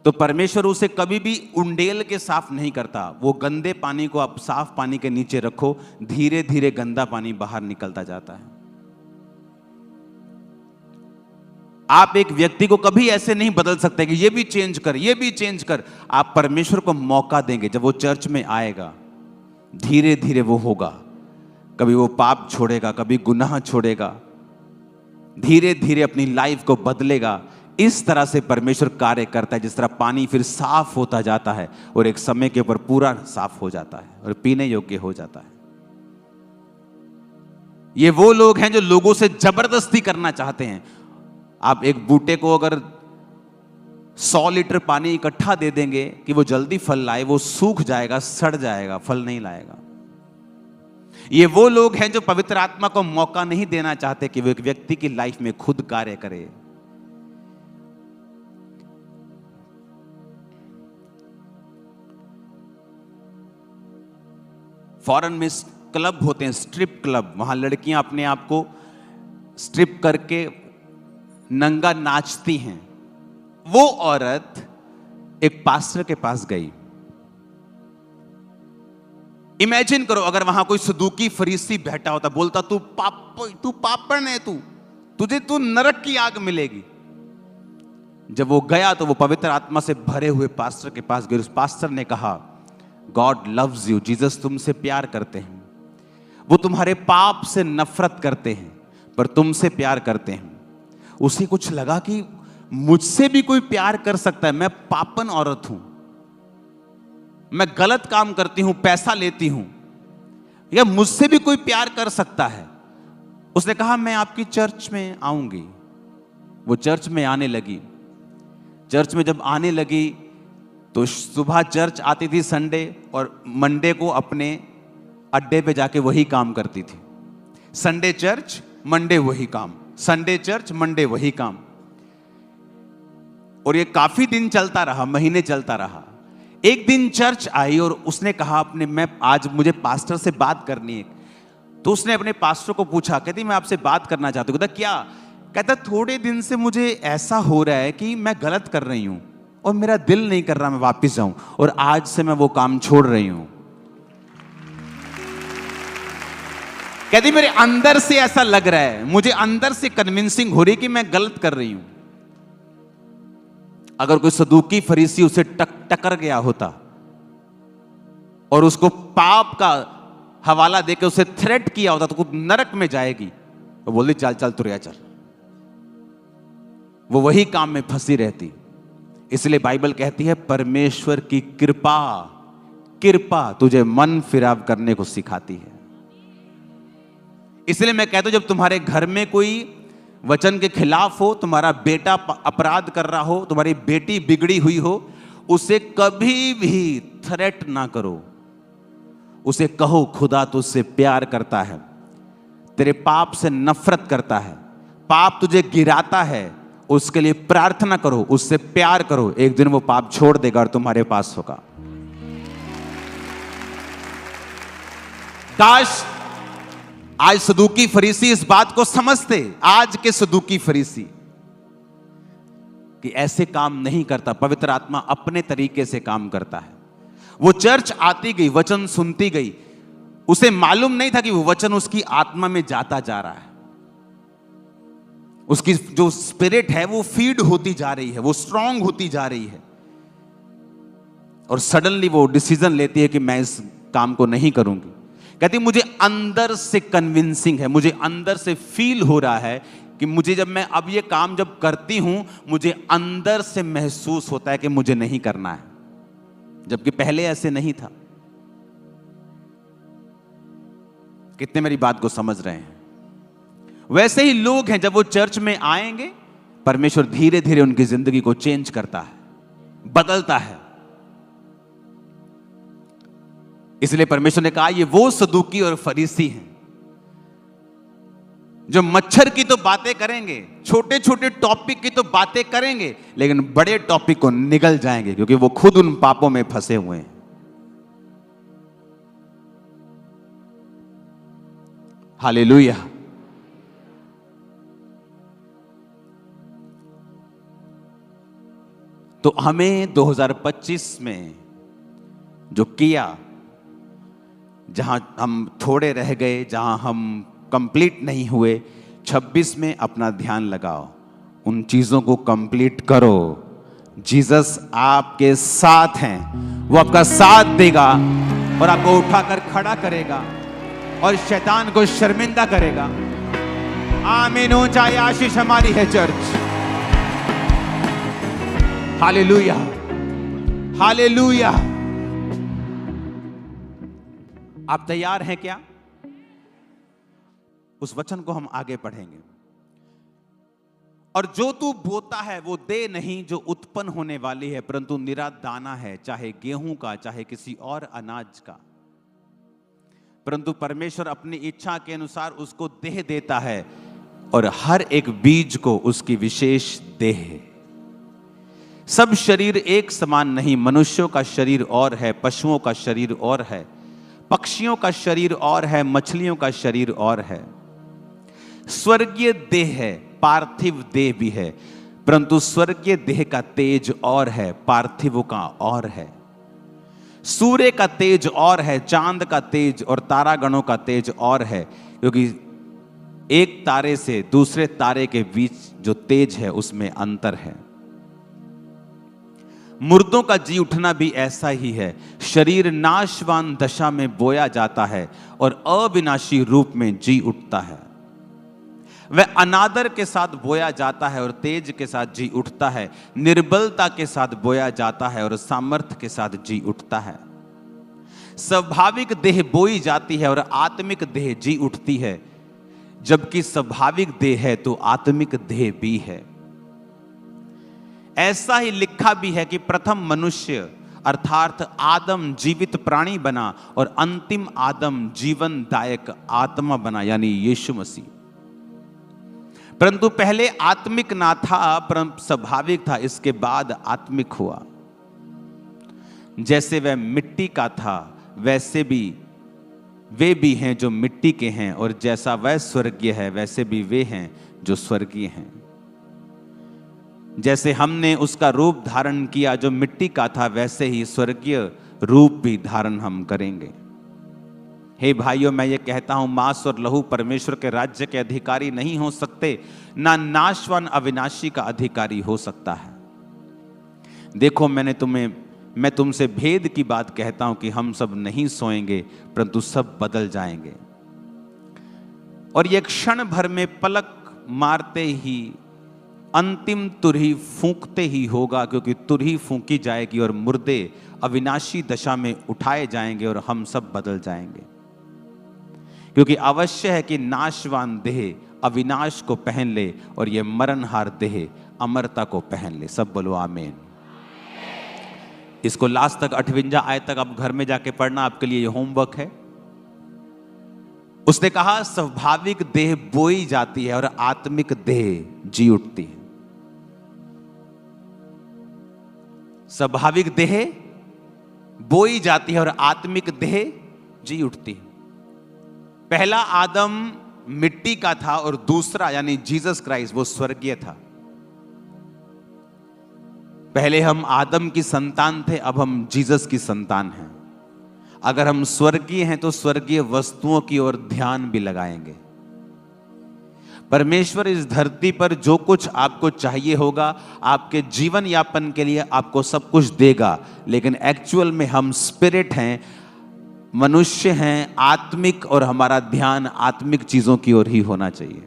तो परमेश्वर उसे कभी भी उंडेल के साफ नहीं करता। वो गंदे पानी को आप साफ पानी के नीचे रखो, धीरे धीरे गंदा पानी बाहर निकलता जाता है। आप एक व्यक्ति को कभी ऐसे नहीं बदल सकते कि ये भी चेंज कर, ये भी चेंज कर। आप परमेश्वर को मौका देंगे, जब वो चर्च में आएगा धीरे धीरे वो होगा। कभी वो पाप छोड़ेगा, कभी गुनाह छोड़ेगा, धीरे धीरे अपनी लाइफ को बदलेगा। इस तरह से परमेश्वर कार्य करता है, जिस तरह पानी फिर साफ होता जाता है और एक समय के ऊपर पूरा साफ हो जाता है और पीने योग्य हो जाता है। ये वो लोग हैं जो लोगों से जबरदस्ती करना चाहते हैं। आप एक बूटे को अगर 100 लीटर पानी इकट्ठा दे देंगे कि वो जल्दी फल लाए, वो सूख जाएगा, सड़ जाएगा, फल नहीं लाएगा। ये वो लोग हैं जो पवित्र आत्मा को मौका नहीं देना चाहते कि वो एक व्यक्ति की लाइफ में खुद कार्य करे। फॉरेन में क्लब होते हैं, स्ट्रिप क्लब, वहां लड़कियां अपने आप को स्ट्रिप करके नंगा नाचती हैं। वो औरत एक पास्टर के पास गई। इमेजिन करो अगर वहां कोई सदूकी फरीसी बैठा होता, बोलता तू पापण है, तू नरक की आग मिलेगी। जब वो गया तो वो पवित्र आत्मा से भरे हुए पास्टर के पास गए। उस पास्टर ने कहा गॉड लव्स यू, जीसस तुमसे प्यार करते हैं। वो तुम्हारे पाप से नफरत करते हैं पर तुमसे प्यार करते हैं। उसे कुछ लगा कि मुझसे भी कोई प्यार कर सकता है, मैं पापन औरत हूं, मैं गलत काम करती हूं, पैसा लेती हूं, या मुझसे भी कोई प्यार कर सकता है। उसने कहा मैं आपकी चर्च में आऊंगी। वो चर्च में आने लगी। चर्च में जब आने लगी तो सुबह चर्च आती थी संडे, और मंडे को अपने अड्डे पे जाके वही काम करती थी। संडे चर्च, मंडे वही काम, संडे चर्च, मंडे वही काम। और ये काफी दिन चलता रहा, महीने चलता रहा। एक दिन चर्च आई और उसने कहा अपने, मैं आज मुझे पास्टर से बात करनी है। तो उसने अपने पास्टर को पूछा, कहती मैं आपसे बात करना चाहती हूँ। कहता क्या? कहता थोड़े दिन से मुझे ऐसा हो रहा है कि मैं गलत कर रही हूं और मेरा दिल नहीं कर रहा मैं वापस जाऊं, और आज से मैं वो काम छोड़ रही हूं। कहती मेरे अंदर से ऐसा लग रहा है, मुझे अंदर से कन्विंसिंग हो रही कि मैं गलत कर रही हूं। अगर कोई सदूकी फरीसी उसे टकर गया होता और उसको पाप का हवाला देकर उसे थ्रेट किया होता तो नरक में जाएगी, तो बोलती चल चल तुरिया चल। वो वही काम में फंसी रहती। इसलिए बाइबल कहती है परमेश्वर की कृपा कृपा तुझे मन फिराव करने को सिखाती है। इसलिए मैं कहता हूं जब तुम्हारे घर में कोई वचन के खिलाफ हो, तुम्हारा बेटा अपराध कर रहा हो, तुम्हारी बेटी बिगड़ी हुई हो, उसे कभी भी थ्रेट ना करो। उसे कहो खुदा तुझसे प्यार करता है, तेरे पाप से नफरत करता है, पाप तुझे गिराता है, उसके लिए प्रार्थना करो, उससे प्यार करो। एक दिन वो पाप छोड़ देगा और तुम्हारे पास होगा। काश आज सदूकी फरीसी इस बात को समझते, आज के सदूकी फरीसी, कि ऐसे काम नहीं करता, पवित्र आत्मा अपने तरीके से काम करता है। वो चर्च आती गई, वचन सुनती गई, उसे मालूम नहीं था कि वो वचन उसकी आत्मा में जाता जा रहा है। उसकी जो स्पिरिट है वो फीड होती जा रही है, वो स्ट्रांग होती जा रही है, और सडनली वो डिसीजन लेती है कि मैं इस काम को नहीं करूंगी। कहती मुझे अंदर से कन्विंसिंग है, मुझे अंदर से फील हो रहा है कि मुझे जब मैं अब ये काम जब करती हूं, मुझे अंदर से महसूस होता है कि मुझे नहीं करना है, जबकि पहले ऐसे नहीं था। कितने मेरी बात को समझ रहे हैं? वैसे ही लोग हैं, जब वो चर्च में आएंगे, परमेश्वर धीरे धीरे उनकी जिंदगी को चेंज करता है, बदलता है। इसलिए परमेश्वर ने कहा ये वो सदूकी और फरीसी हैं जो मच्छर की तो बातें करेंगे, छोटे छोटे टॉपिक की तो बातें करेंगे, लेकिन बड़े टॉपिक को निगल जाएंगे, क्योंकि वो खुद उन पापों में फंसे हुए हैं। हालेलुया। तो हमें 2025 में जो किया, जहां हम थोड़े रह गए, जहां हम कंप्लीट नहीं हुए, 26 में अपना ध्यान लगाओ, उन चीजों को कंप्लीट करो। जीसस आपके साथ हैं, वो आपका साथ देगा और आपको उठाकर खड़ा करेगा और शैतान को शर्मिंदा करेगा। आमीन। ऊंचा आशीष हमारी है चर्च। Hallelujah, hallelujah. आप तैयार हैं क्या? उस वचन को हम आगे पढ़ेंगे। और जो तू बोता है वो दे नहीं जो उत्पन्न होने वाली है, परंतु निरा दाना है, चाहे गेहूं का चाहे किसी और अनाज का, परंतु परमेश्वर अपनी इच्छा के अनुसार उसको देह देता है, और हर एक बीज को उसकी विशेष देह है। सब शरीर एक समान नहीं, मनुष्यों का शरीर और है, पशुओं का शरीर और है, पक्षियों का शरीर और है, मछलियों का शरीर और है। स्वर्गीय देह है, पार्थिव देह भी है, परंतु स्वर्गीय देह का तेज और है, पार्थिव का और है। सूर्य का तेज और है, चांद का तेज और तारागणों का तेज और है, क्योंकि एक तारे से दूसरे तारे के बीच जो तेज है उसमें अंतर है। मुर्दों का जी उठना भी ऐसा ही है। शरीर नाशवान दशा में बोया जाता है और अविनाशी रूप में जी उठता है। वह अनादर के साथ बोया जाता है और तेज के साथ जी उठता है। निर्बलता के साथ बोया जाता है और सामर्थ्य के साथ जी उठता है। स्वाभाविक देह बोई जाती है और आत्मिक देह जी उठती है। जबकि स्वाभाविक देह है तो आत्मिक देह भी है। ऐसा ही लिखा भी है कि प्रथम मनुष्य अर्थात आदम जीवित प्राणी बना और अंतिम आदम जीवनदायक आत्मा बना, यानी यीशु मसीह। परंतु पहले आत्मिक ना था, परंतु स्वाभाविक था, इसके बाद आत्मिक हुआ। जैसे वह मिट्टी का था वैसे भी वे भी हैं जो मिट्टी के हैं, और जैसा वह स्वर्गीय है वैसे भी वे हैं जो स्वर्गीय हैं। जैसे हमने उसका रूप धारण किया जो मिट्टी का था, वैसे ही स्वर्गीय रूप भी धारण हम करेंगे। हे भाइयों, मैं ये कहता हूं, मांस और लहू परमेश्वर के राज्य के अधिकारी नहीं हो सकते, ना नाशवान अविनाशी का अधिकारी हो सकता है। देखो, मैं तुमसे भेद की बात कहता हूं कि हम सब नहीं सोएंगे, परंतु सब बदल जाएंगे। और ये क्षण भर में पलक मारते ही अंतिम तुरही फूंकते ही होगा, क्योंकि तुरही फूंकी जाएगी और मुर्दे अविनाशी दशा में उठाए जाएंगे और हम सब बदल जाएंगे। क्योंकि अवश्य है कि नाशवान देह अविनाश को पहन ले और यह मरणहार देह अमरता को पहन ले। सब बोलो आमीन। इसको लास्ट तक 58 आयत तक आप घर में जाके पढ़ना, आपके लिए ये होमवर्क है। उसने कहा स्वाभाविक देह बोई जाती है और आत्मिक देह जी उठती है। स्वाभाविक देह बोई जाती है और आत्मिक देह जी उठती है। पहला आदम मिट्टी का था और दूसरा यानी जीसस क्राइस्ट वो स्वर्गीय था। पहले हम आदम की संतान थे, अब हम जीसस की संतान हैं। अगर हम स्वर्गीय हैं तो स्वर्गीय वस्तुओं की ओर ध्यान भी लगाएंगे। परमेश्वर इस धरती पर जो कुछ आपको चाहिए होगा, आपके जीवन यापन के लिए आपको सब कुछ देगा, लेकिन एक्चुअल में हम स्पिरिट हैं, मनुष्य हैं, आत्मिक, और हमारा ध्यान आत्मिक चीजों की ओर ही होना चाहिए।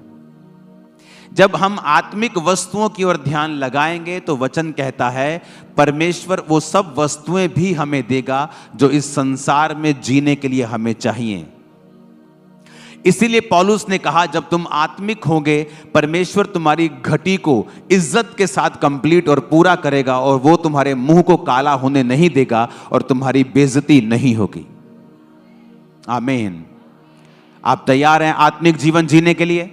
जब हम आत्मिक वस्तुओं की ओर ध्यान लगाएंगे तो वचन कहता है परमेश्वर वो सब वस्तुएं भी हमें देगा जो इस संसार में जीने के लिए हमें चाहिए। इसीलिए पौलुस ने कहा जब तुम आत्मिक होंगे, परमेश्वर तुम्हारी घटी को इज्जत के साथ कंप्लीट और पूरा करेगा, और वो तुम्हारे मुंह को काला होने नहीं देगा और तुम्हारी बेइज्जती नहीं होगी। आमीन। आप तैयार हैं आत्मिक जीवन जीने के लिए?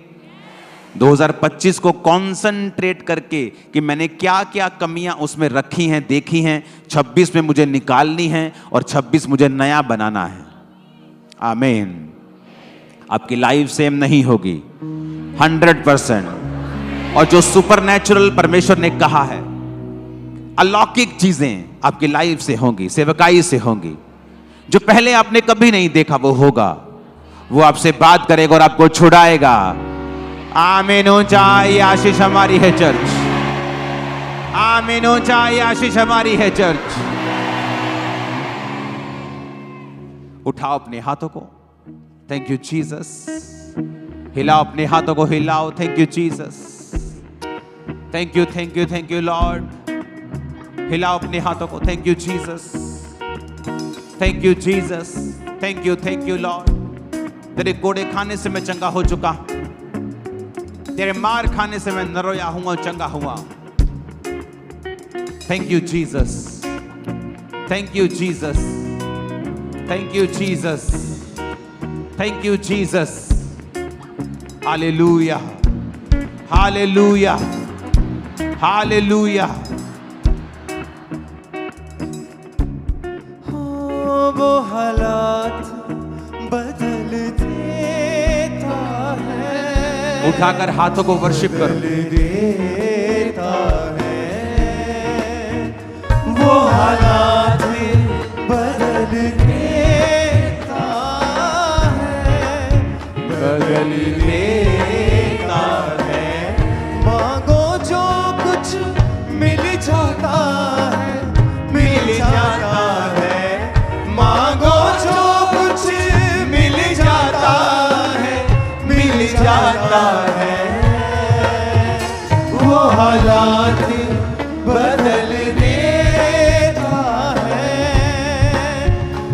2025 को कॉन्सेंट्रेट करके कि मैंने क्या क्या कमियां उसमें रखी हैं, देखी हैं, 26 में मुझे निकालनी है और 26 मुझे नया बनाना है। आमीन। आपकी लाइफ सेम नहीं होगी 100%। और जो सुपरनैचुरल परमेश्वर ने कहा है, अलौकिक चीजें आपकी लाइफ से होंगी, सेवकाई से होंगी। जो पहले आपने कभी नहीं देखा वो होगा। वो आपसे बात करेगा और आपको छुड़ाएगा। आमीन। ऊंचाई आशीष हमारी है चर्च। आमीन। ऊंचाई आशीष हमारी है चर्च। उठाओ अपने हाथों को। Thank you Jesus. हिलाओ अपने हाथों को, हिलाओ। Thank you Jesus. Thank you, thank you, thank you Lord. हिलाओ अपने हाथों को। Thank you Jesus. Thank you Jesus. Thank you Lord. तेरे कोड़े खाने से मैं चंगा हो चुका, तेरे मार खाने से मैं नरोया हुआ, चंगा हुआ। Thank you Jesus. Thank you Jesus. Thank you Jesus. Thank you Jesus. Hallelujah, hallelujah, hallelujah. वो हालात बदल देता है, उठाकर हाथों को वर्शिप करो। देता है, वो हालात बदल देता है, बदल देता है। मांगो जो कुछ मिल जाता है, हालात बदल देता है,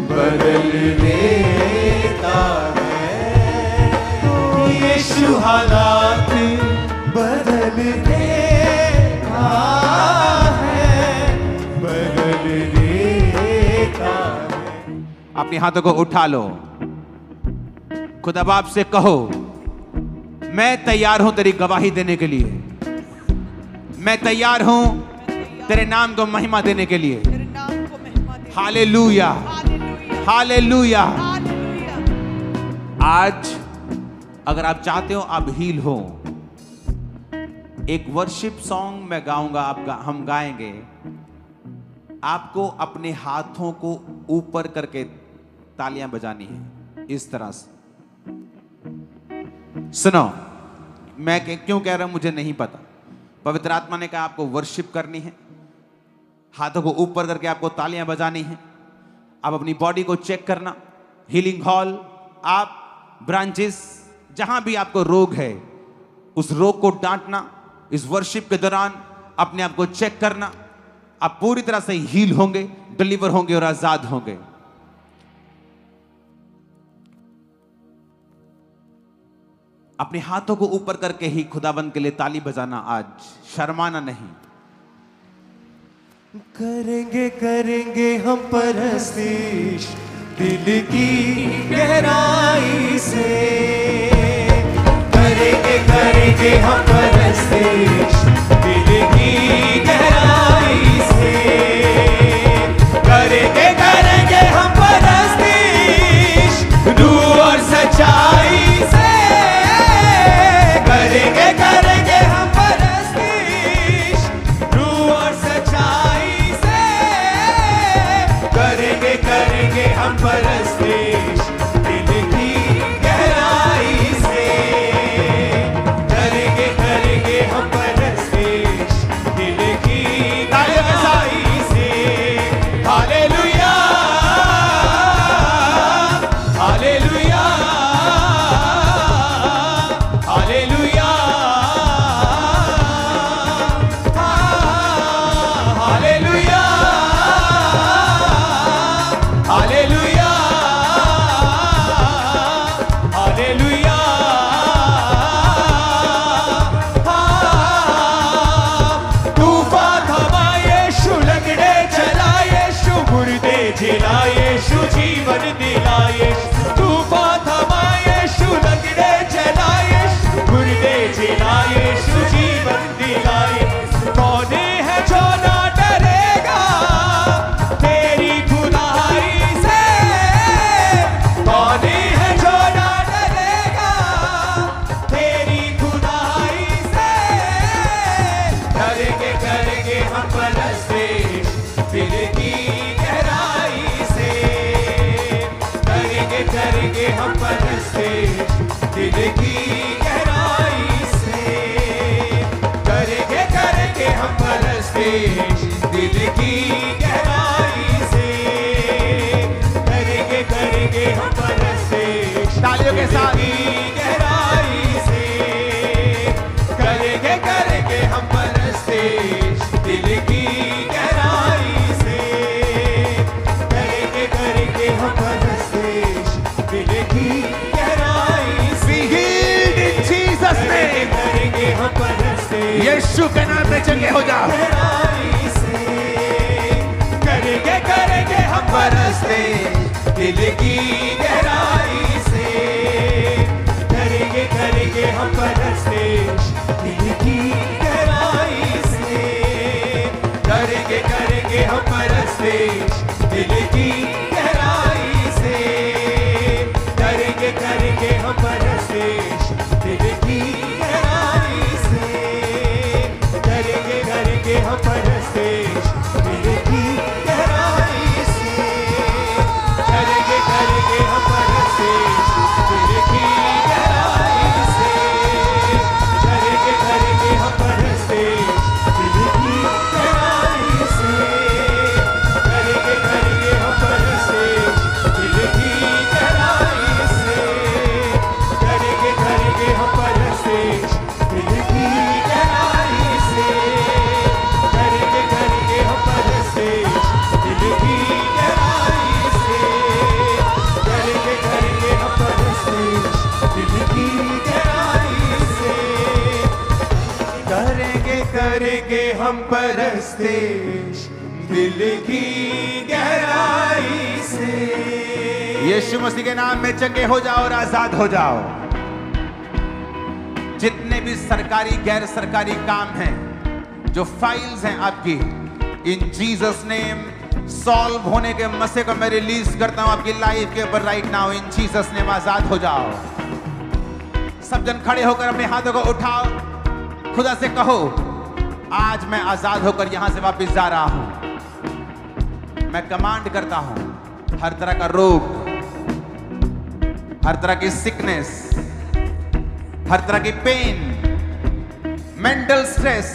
बदल देता है। यीशु हालात बदल देता है, बदल देता है। अपने हाथों को उठा लो, खुदा बाप से कहो, मैं तैयार हूं तेरी गवाही देने के लिए, मैं तैयार हूं तेरे नाम को महिमा देने के लिए। Hallelujah, hallelujah. आज अगर आप चाहते हो आप हील हो, एक वर्शिप सॉन्ग मैं गाऊंगा, हम गाएंगे। आपको अपने हाथों को ऊपर करके तालियां बजानी है इस तरह से। सुनो, मैं क्यों कह रहा हूं मुझे नहीं पता, पवित्र आत्मा ने कहा आपको वर्शिप करनी है, हाथों को ऊपर करके आपको तालियां बजानी है। आप अपनी बॉडी को चेक करना, हीलिंग हॉल, आप ब्रांचेस, जहां भी आपको रोग है उस रोग को डांटना। इस वर्शिप के दौरान अपने आप को चेक करना, आप पूरी तरह से हील होंगे, डिलीवर होंगे और आजाद होंगे। अपने हाथों को ऊपर करके ही खुदाबंद के लिए ताली बजाना, आज शर्माना नहीं। करेंगे करेंगे हम परस्तिश दिल की गहराई से, करेंगे करेंगे हम परस्तिश दिल की गहराई से, करेंगे करेंगे हम परस्तिश रूह और सच्चाई से, करेंगे करेंगे हम परस्तिश रूह और सच्चाई से, करेंगे करेंगे हम परस्तिश दिल की गहराई से, करेंगे करेंगे हम परस्तिश दिल की गहराई से। Hallelujah, hallelujah, hallelujah, hallelujah, hallelujah, hallelujah. तूफान थमा यीशु, लंगड़े चला यीशु, मुर्दे जिला यीशु, जीवन दिला यीशु। तूफान थमा यीशु, लंगड़े चला यीशु, मुर्दे जिला यीशु, जीवन दिला यीशु। कौन है जो ना डरेगा तेरी खुदाई से, कौन है जो ना डरेगा तेरी खुदाई से, करेंगे करेंगे हम परस्तिश दिल की गहराई से, करेंगे करेंगे हम परस्तिश दिल की गहराई से, करेंगे करेंगे हम परस्तिश दिल की गहराई से, करेंगे करेंगे हम परस्तिश तालियों के साथ गहराई से, करेंगे करेंगे हम परस्तिश दिल की गहराई से, करेंगे करेंगे हम परस्तिश दिल की गहराई से। Healed in Jesus' name, करेंगे हम परस्तिश यीशु के नाम में चंगे हो जाओ। गहराई से, करेंगे करेंगे हम परस्तिश दिल की गहराई से, करेंगे करेंगे हम परस्तिश दिल की गहराई से, करेंगे करेंगे हम परस्तिश दिल की गहराई से, करेंगे करेंगे हम परस्तिश दिल की गहराई से, करेंगे करेंगे हम परस्तिश दिल की गहराई से, करेंगे करेंगे हम परस्तिश दिल की गहराई से, करेंगे करेंगे हम परस्तिश दिल की गहराई से, करेंगे के करेंगे हम परस्ते दिल की गहराई से। यीशु मसीह के नाम में चंगे हो जाओ और आजाद हो जाओ। जितने भी सरकारी गैर सरकारी काम हैं, जो फाइल्स हैं आपकी, इन जीसस नेम सॉल्व होने के मसले को मैं रिलीज करता हूं आपकी लाइफ के ऊपर right now. In Jesus name आजाद हो जाओ। सब जन खड़े होकर अपने हाथों को उठाओ, खुदा से कहो आज मैं आजाद होकर यहां से वापस जा रहा हूं। मैं कमांड करता हूं हर तरह का रोग, हर तरह की सिकनेस, हर तरह की पेन, मेंटल स्ट्रेस,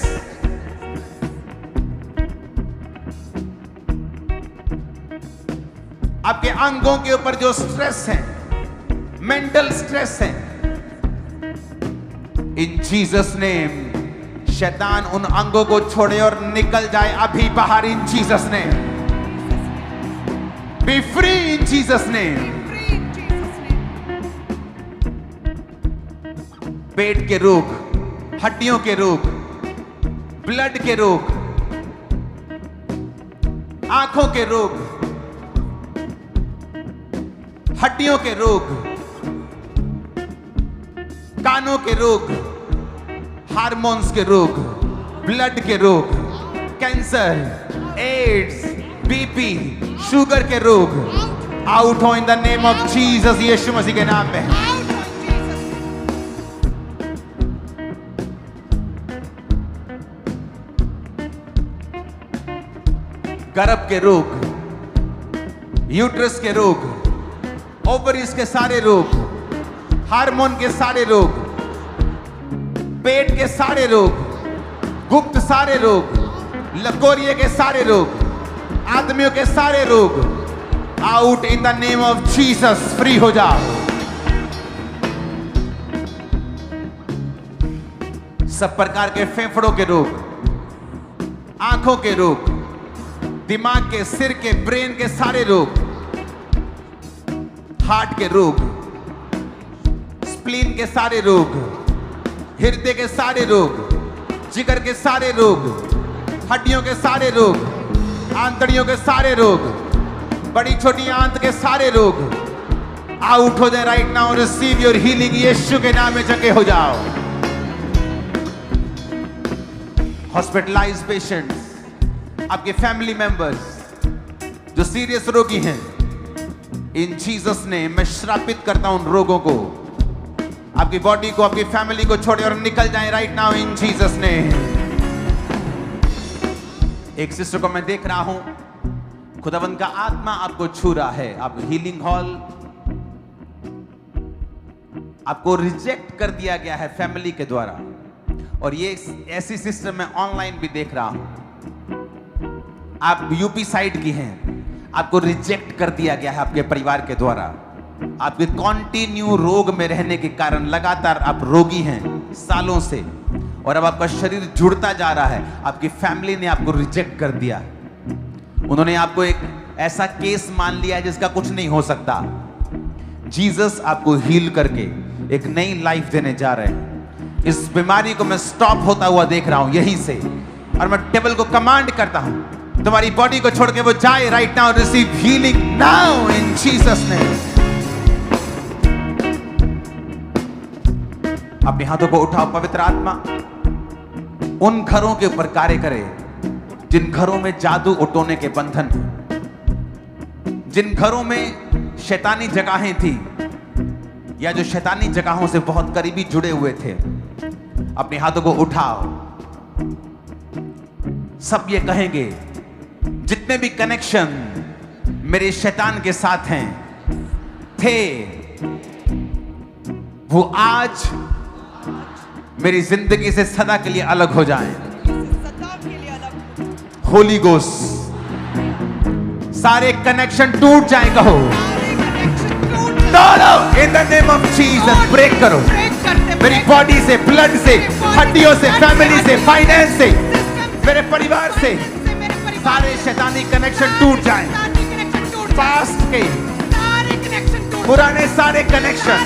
आपके अंगों के ऊपर जो स्ट्रेस है, मेंटल स्ट्रेस है, इन जीसस नेम शैतान उन अंगों को छोड़े और निकल जाए अभी बाहर। In Jesus name be free. In Jesus name पेट के रोग, हड्डियों के रोग, ब्लड के रोग, आंखों के रोग, हड्डियों के रोग, कानों के रोग, हार्मोन्स के रोग, ब्लड के रोग, कैंसर, एड्स, बीपी, शुगर के रोग आउट हो in the name of Jesus. Yeshu Masih के नाम में। गर्भ के रोग, यूट्रस के रोग, ओवरीज के सारे रोग, हार्मोन के सारे रोग, पेट के सारे रोग, गुप्त सारे रोग, लकोरिये के सारे रोग, आदमियों के सारे रोग out in the name of Jesus. Free हो जाओ। सब प्रकार के फेफड़ों के रोग, आंखों के रोग, दिमाग के, सिर के, ब्रेन के सारे रोग, हार्ट के रोग, स्प्लीन के सारे रोग, हृदय के सारे रोग, जिगर के सारे रोग, हड्डियों के सारे रोग, आंतड़ियों के सारे रोग, बड़ी छोटी आंत के सारे रोग आउट हो जाए right now. Receive your healing. Yeshu के नाम में चंगे हो जाओ। हॉस्पिटलाइज पेशेंट्स, आपके फैमिली मेंबर्स जो सीरियस रोगी हैं, इन जीसस ने मैं श्रापित करता हूं उन रोगों को, आपकी बॉडी को, आपकी फैमिली को छोड़े और निकल जाए राइट नाउ इन जीसस ने। एक सिस्टर को मैं देख रहा हूं, खुदावंद का आत्मा आपको छू रहा है। आप हीलिंग हॉल, आपको रिजेक्ट कर दिया गया है फैमिली के द्वारा, और ये ऐसी सिस्टर मैं ऑनलाइन भी देख रहा हूं। आप यूपी साइड की हैं, आपको रिजेक्ट कर दिया गया है आपके परिवार के द्वारा। आपके कॉन्टिन्यू रोग में रहने के कारण लगातार आप रोगी हैं सालों से, और अब आपका शरीर जुड़ता जा रहा है। आपकी फैमिली ने आपको रिजेक्ट कर दिया, उन्होंने आपको एक ऐसा केस मान लिया है जिसका कुछ नहीं हो सकता। जीसस आपको हील करके एक नई लाइफ देने जा रहे हैं। इस बीमारी को मैं स्टॉप होता हुआ देख रहा हूं यहीं से, और मैं टेबल को कमांड करता हूं तुम्हारी बॉडी को छोड़ के वो जाए right now. Receive healing now in Jesus name. अपने हाथों को उठाओ। पवित्र आत्मा उन घरों के ऊपर कार्य करे जिन घरों में जादू उटोने के बंधन, जिन घरों में शैतानी जगहें थी या जो शैतानी जगहों से बहुत करीबी जुड़े हुए थे, अपने हाथों को उठाओ। सब ये कहेंगे जितने भी कनेक्शन मेरे शैतान के साथ हैं थे, वो आज मेरी जिंदगी से सदा के लिए अलग हो जाएं। होली गोस्ट सारे कनेक्शन टूट जाए। कहो in the name of Jesus. Break करो मेरी बॉडी से, ब्लड से, हड्डियों से, फैमिली से, फाइनेंस से, मेरे परिवार से सारे शैतानी कनेक्शन टूट जाएं। पास्ट के पुराने सारे कनेक्शन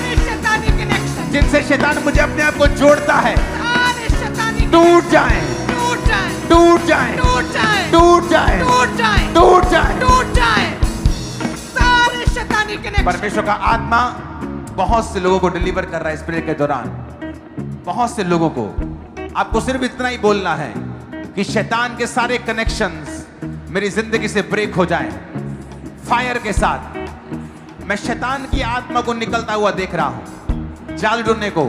जिनसे शैतान मुझे अपने आप को जोड़ता है टूट जाएं। परमेश्वर का आत्मा बहुत से लोगों को डिलीवर कर रहा है इस प्रेयर के दौरान, बहुत से लोगों को। आपको सिर्फ इतना ही बोलना है कि शैतान के सारे कनेक्शंस मेरी जिंदगी से ब्रेक हो जाएं। फायर के साथ मैं शैतान की आत्मा को निकलता हुआ देख रहा हूं, जाल ढूंढने को,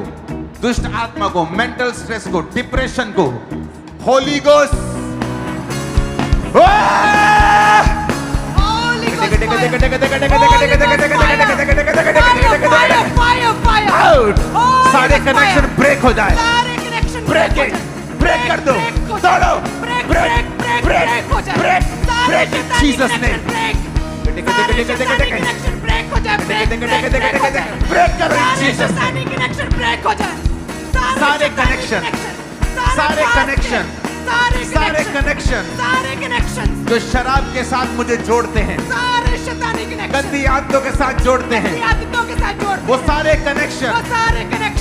दुष्ट आत्मा को, मेंटल स्ट्रेस को, डिप्रेशन को। होली घोस्ट, सारे कनेक्शन ब्रेक हो जाए, ब्रेक ब्रेक कर दो, तोड़ो, ब्रेक ब्रेक ब्रेक ब्रेक हो जाए, break break in Jesus name, break करो इन जीसस, सारे कनेक्शन, सारे कनेक्शन, सारे कनेक्शन जो शराब के साथ मुझे जोड़ते हैं, गंदी आदतों के साथ जोड़ते हैं, वो सारे कनेक्शन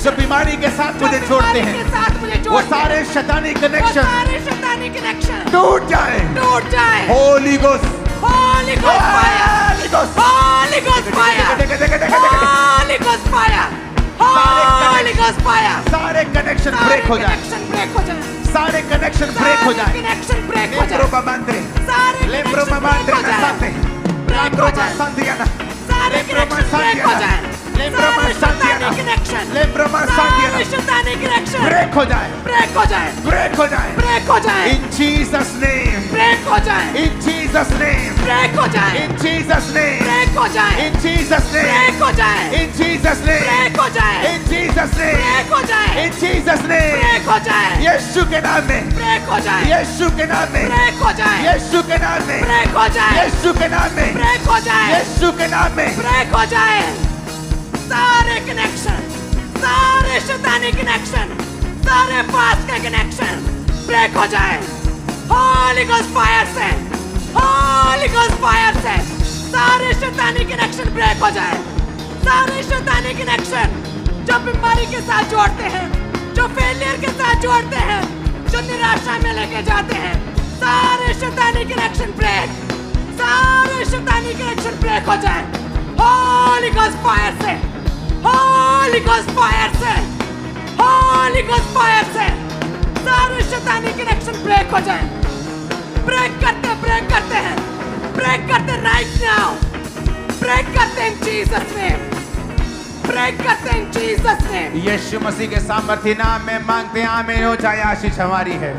जो बीमारी के साथ मुझे जोड़ते हैं, वो सारे शैतानी कनेक्शन टूट जाए, Holi ghost, Holy Ghost fire! Holy Ghost fire! Holy Ghost fire! Holy Ghost fire! सारे कनेक्शन ब्रेक हो जाए, सारे कनेक्शन ब्रेक हो जाए, लेब्रो मामांद्रे, लेब्रो मामांद्रे ना साथे, लेब्रो मासांदियाना, लेब्रो मासांदियाना, लेब्रो मासांदियाना, लेब्रो मासांदियाना, ब्रेक हो जाए, ब्रेक हो जाए, ब्रेक हो जाए, ब्रेक हो जाए, in Jesus name, ब्रेक हो जाए, in Jesus name, ब्रेक हो जाए, in Jesus name, ब्रेक हो जाए, in Jesus name, ब्रेक हो जाए, in Jesus name, ब्रेक हो जाए, in Jesus name, ब्रेक हो जाए, in Jesus name, ब्रेक हो जाए, यीशु के नाम में, ब्रेक हो जाए, यीशु के नाम में, ब्रेक हो जाए, यीशु के नाम में, ब्रेक हो जाए, यीशु के नाम में, ब्रेक हो जाए, यीशु के नाम में, ब्रेक हो जाए। सारे कनेक्शन, सारे शैतानी कनेक्शन, सारे पास के कनेक्शन ब्रेक हो जाए, होली घोस्ट फायर से, होली घोस्ट फायर से सारे शैतानी कनेक्शन ब्रेक हो जाए, सारे शैतानी कनेक्शन जो बीमारी के साथ जोड़ते हैं, जो फेलियर के साथ जोड़ते हैं, जो निराशा में लेके जाते हैं, सारे शैतानी कनेक्शन ब्रेक, सारे शैतानी कनेक्शन ब्रेक हो जाए, होली घोस्ट फायर से, होली घोस्ट फायर से, होली घोस्ट फायर से सारे शैतानी कनेक्शन ब्रेक हो जाए, ब्रेक करते हैं, ब्रेक करते राइट नाउ, ब्रेक करते हैं जीसस नेम, ब्रेक करते हैं जीसस नेम। यीशु मसीह के सामर्थ्य नाम में मांगते हैं, आमीन हो जाए। आशीष हमारी है।